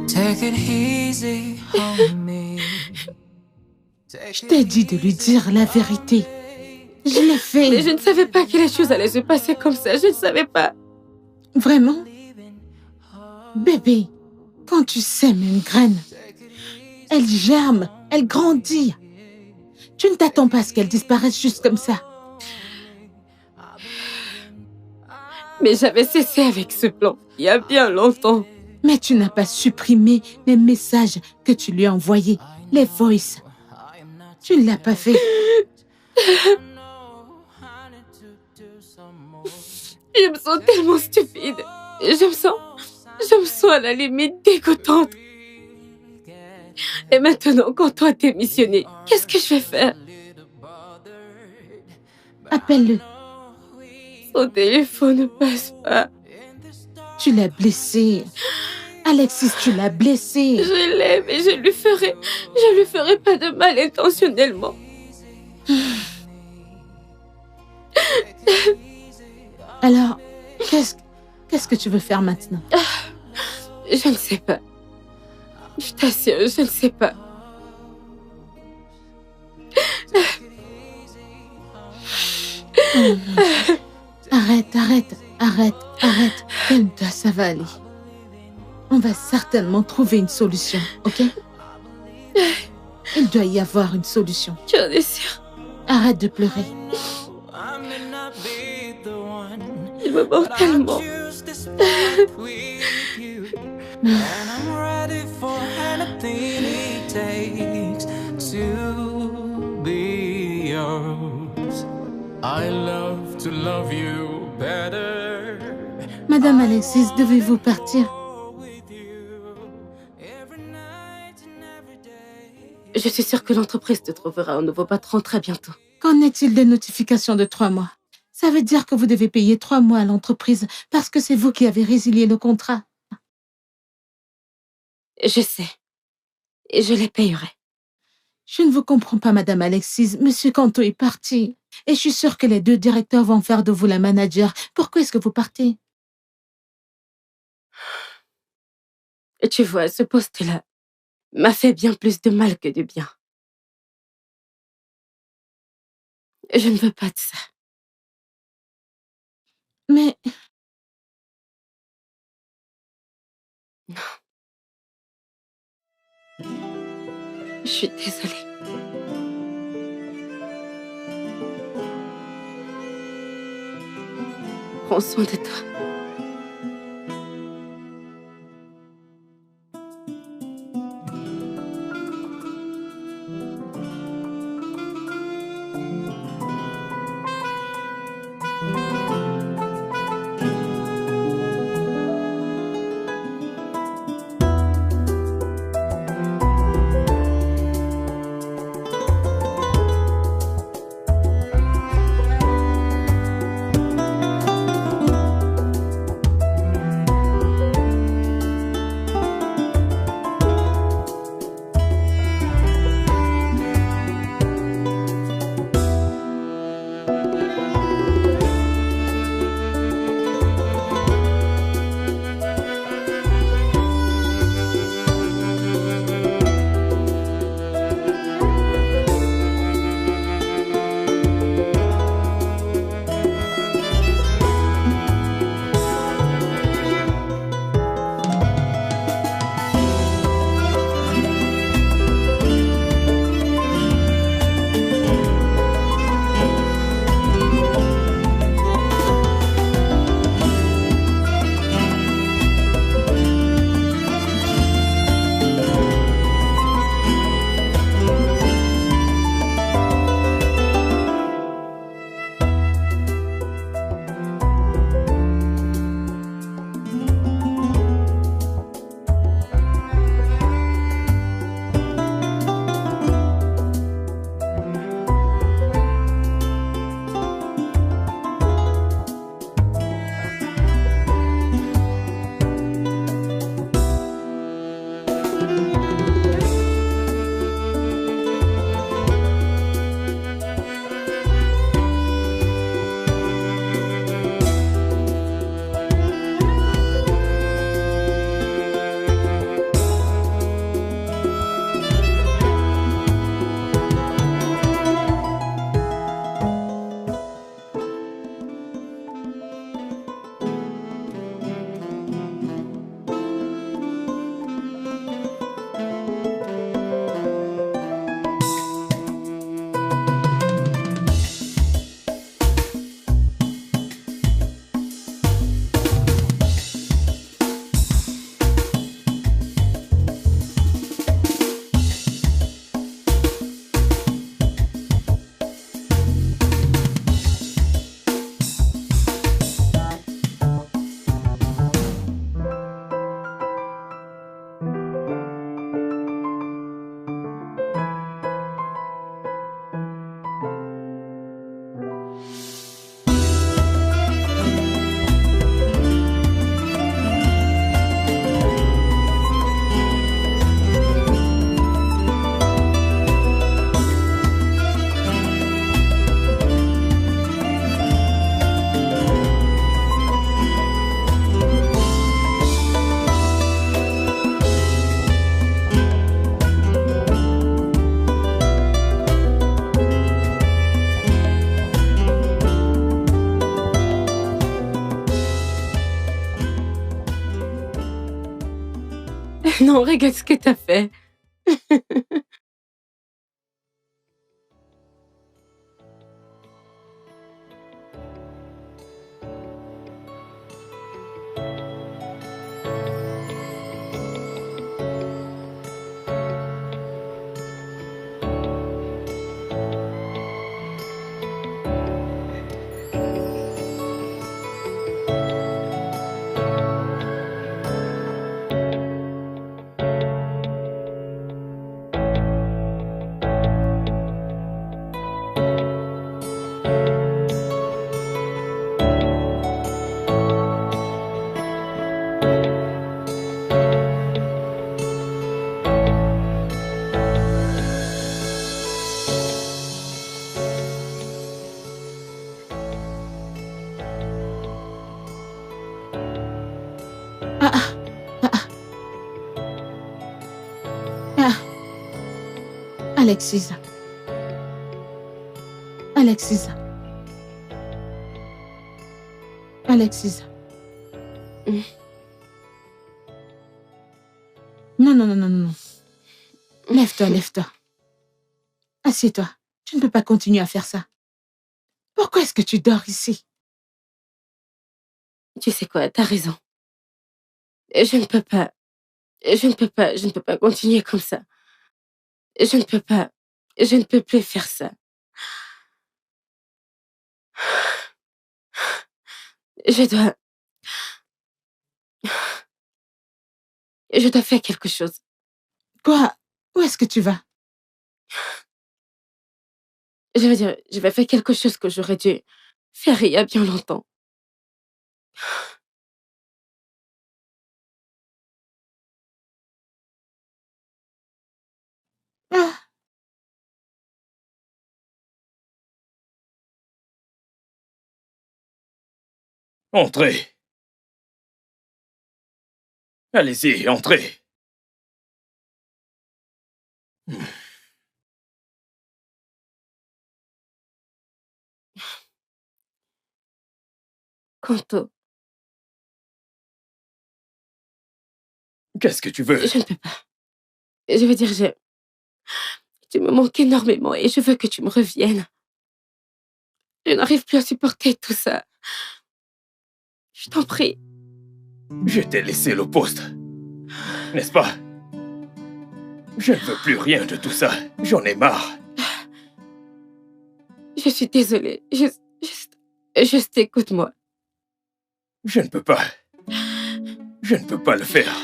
Take it easy on me. Je t'ai dit de lui dire la vérité. Je l'ai fait. Mais je ne savais pas que les choses allaient se passer comme ça. Je ne savais pas. Vraiment? Bébé, quand tu sèmes une graine, elle germe, elle grandit. Tu ne t'attends pas à ce qu'elle disparaisse juste comme ça. Mais j'avais cessé avec ce plan il y a bien longtemps. Mais tu n'as pas supprimé les messages que tu lui as envoyés, les voices. Tu ne l'as pas fait. Je me sens tellement stupide. Je me sens à la limite dégoûtante. Et maintenant, quand toi t'es missionné, qu'est-ce que je vais faire? Appelle-le. Son téléphone ne passe pas. Tu l'as blessé. Alexis, tu l'as blessé. Je l'aime et je lui ferai pas de mal intentionnellement. Alors, qu'est-ce que tu veux faire maintenant? Je ne sais pas. Je t'assure, je ne sais pas. Oh, mon Dieu. Arrête. Calme-toi, ça va aller. On va certainement trouver une solution, ok? Il doit y avoir une solution. Tu en es sûre? Arrête de pleurer. I may not be Il me manque But I tellement. choose this path with you. And I'm ready for anything it takes to be yours. I love to love you better. Madame Alexis, devez-vous partir? With you every night and every day. Je suis sûre que l'entreprise te trouvera un nouveau patron très bientôt. Qu'en est-il des notifications de 3 mois? Ça veut dire que vous devez payer 3 mois à l'entreprise parce que c'est vous qui avez résilié le contrat. Je sais. Et je les payerai. Je ne vous comprends pas, Madame Alexis. Monsieur Canto est parti. Et je suis sûre que les 2 directeurs vont faire de vous la manager. Pourquoi est-ce que vous partez? Et tu vois, ce poste-là m'a fait bien plus de mal que de bien. Je ne veux pas de ça. Mais Je suis désolée. Prends soin de toi. Non, regarde ce que t'as fait. Alexis. Alexis. Alexis. Non, non, non, non, non. Lève-toi, lève-toi. Assieds-toi. Tu ne peux pas continuer à faire ça. Pourquoi est-ce que tu dors ici? Tu sais quoi, t'as raison. Je ne peux pas. Je ne peux pas continuer comme ça. Je ne peux pas. Je ne peux plus faire ça. Je dois faire quelque chose. Quoi? Où est-ce que tu vas? Je veux dire, je vais faire quelque chose que j'aurais dû faire il y a bien longtemps. Ah, Entrez. Allez-y, entrez. Kanto, Qu'est-ce que tu veux? je ne peux pas. Je veux dire, tu me manques énormément et je veux que tu me reviennes. Je n'arrive plus à supporter tout ça. Je t'en prie. Je t'ai laissé le poste. N'est-ce pas? Je ne veux plus rien de tout ça. J'en ai marre. Je suis désolée. Juste écoute-moi. Je ne peux pas. Je ne peux pas le faire.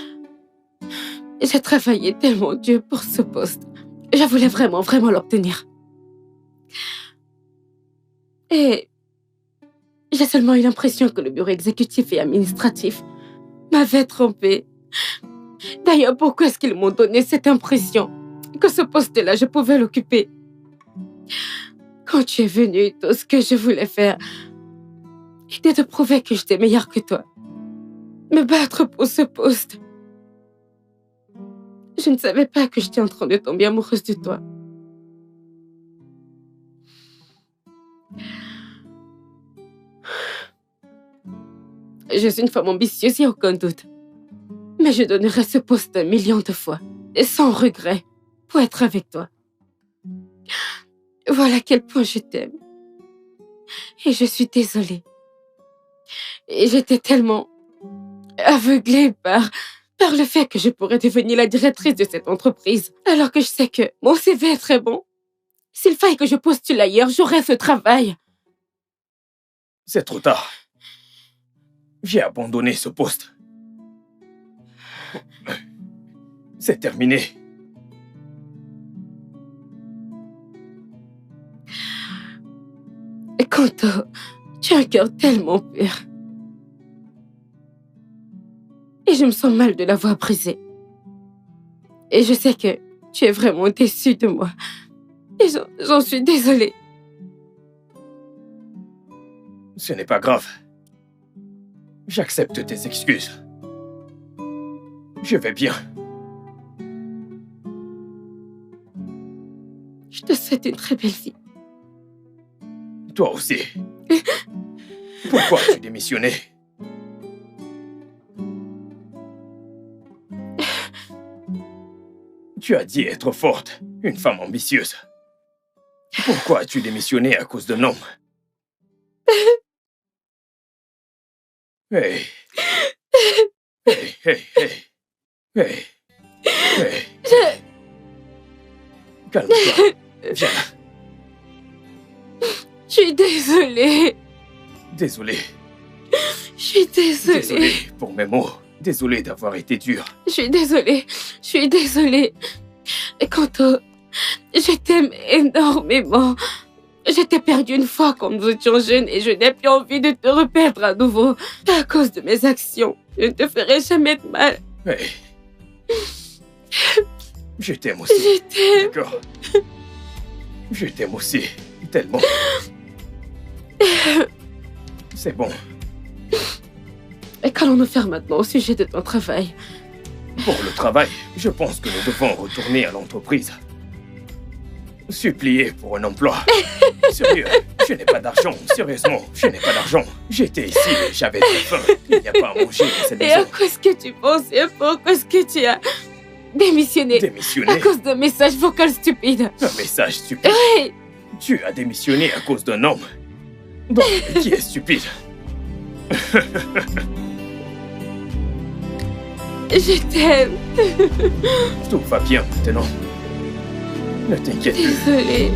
J'ai travaillé tellement dur pour ce poste. Je voulais vraiment, vraiment l'obtenir. Et j'ai seulement eu l'impression que le bureau exécutif et administratif m'avait trompée. D'ailleurs, pourquoi est-ce qu'ils m'ont donné cette impression que ce poste-là, je pouvais l'occuper? Quand tu es venu, tout ce que je voulais faire était de prouver que j'étais meilleure que toi. Me battre pour ce poste. Je ne savais pas que j'étais en train de tomber amoureuse de toi. Je suis une femme ambitieuse, il n'y a aucun doute. Mais je donnerais ce poste 1 million de fois, et sans regret, pour être avec toi. Voilà à quel point je t'aime. Et je suis désolée. Et j'étais tellement aveuglée par le fait que je pourrais devenir la directrice de cette entreprise, alors que je sais que mon CV est très bon. S'il faille que je postule ailleurs, j'aurai ce travail. C'est trop tard. J'ai abandonné ce poste. C'est terminé. Kanto, tu as un cœur tellement pur. Et je me sens mal de l'avoir brisé. Et je sais que tu es vraiment déçu de moi. Et j'en suis désolée. Ce n'est pas grave. J'accepte tes excuses. Je vais bien. Je te souhaite une très belle vie. Toi aussi. Pourquoi as-tu démissionné? Tu as dit être forte, une femme ambitieuse. Pourquoi as-tu démissionné à cause d'un homme? Hey. Hey, hey, hey. Hey. Hey. Calme-toi. Viens. Je suis désolée. Désolé. Je suis désolée. Désolé pour mes mots. Désolé d'avoir été dur. Je suis désolée. Je suis désolée. Kanto, je t'aime énormément. Je t'ai perdu une fois quand nous étions jeunes et je n'ai plus envie de te reperdre à nouveau. À cause de mes actions, je ne te ferai jamais de mal. Hey. Je t'aime aussi. Je t'aime. D'accord. Je t'aime aussi. Tellement. C'est bon. Et qu'allons-nous faire maintenant au sujet de ton travail? Pour le travail, je pense que nous devons retourner à l'entreprise. supplié pour un emploi. Sérieux, je n'ai pas d'argent. Sérieusement, je n'ai pas d'argent. J'étais ici et j'avais très faim. Il n'y a pas à manger dans cette Et à maison. quoi est-ce que tu pensais? Pourquoi est-ce que tu as démissionné? Démissionné? À cause d'un message vocal stupide. Un message stupide. Oui, Tu as démissionné à cause d'un homme. Donc, qui est stupide? je t'aime. Tout va bien maintenant. Ne t'inquiète plus. Désolée.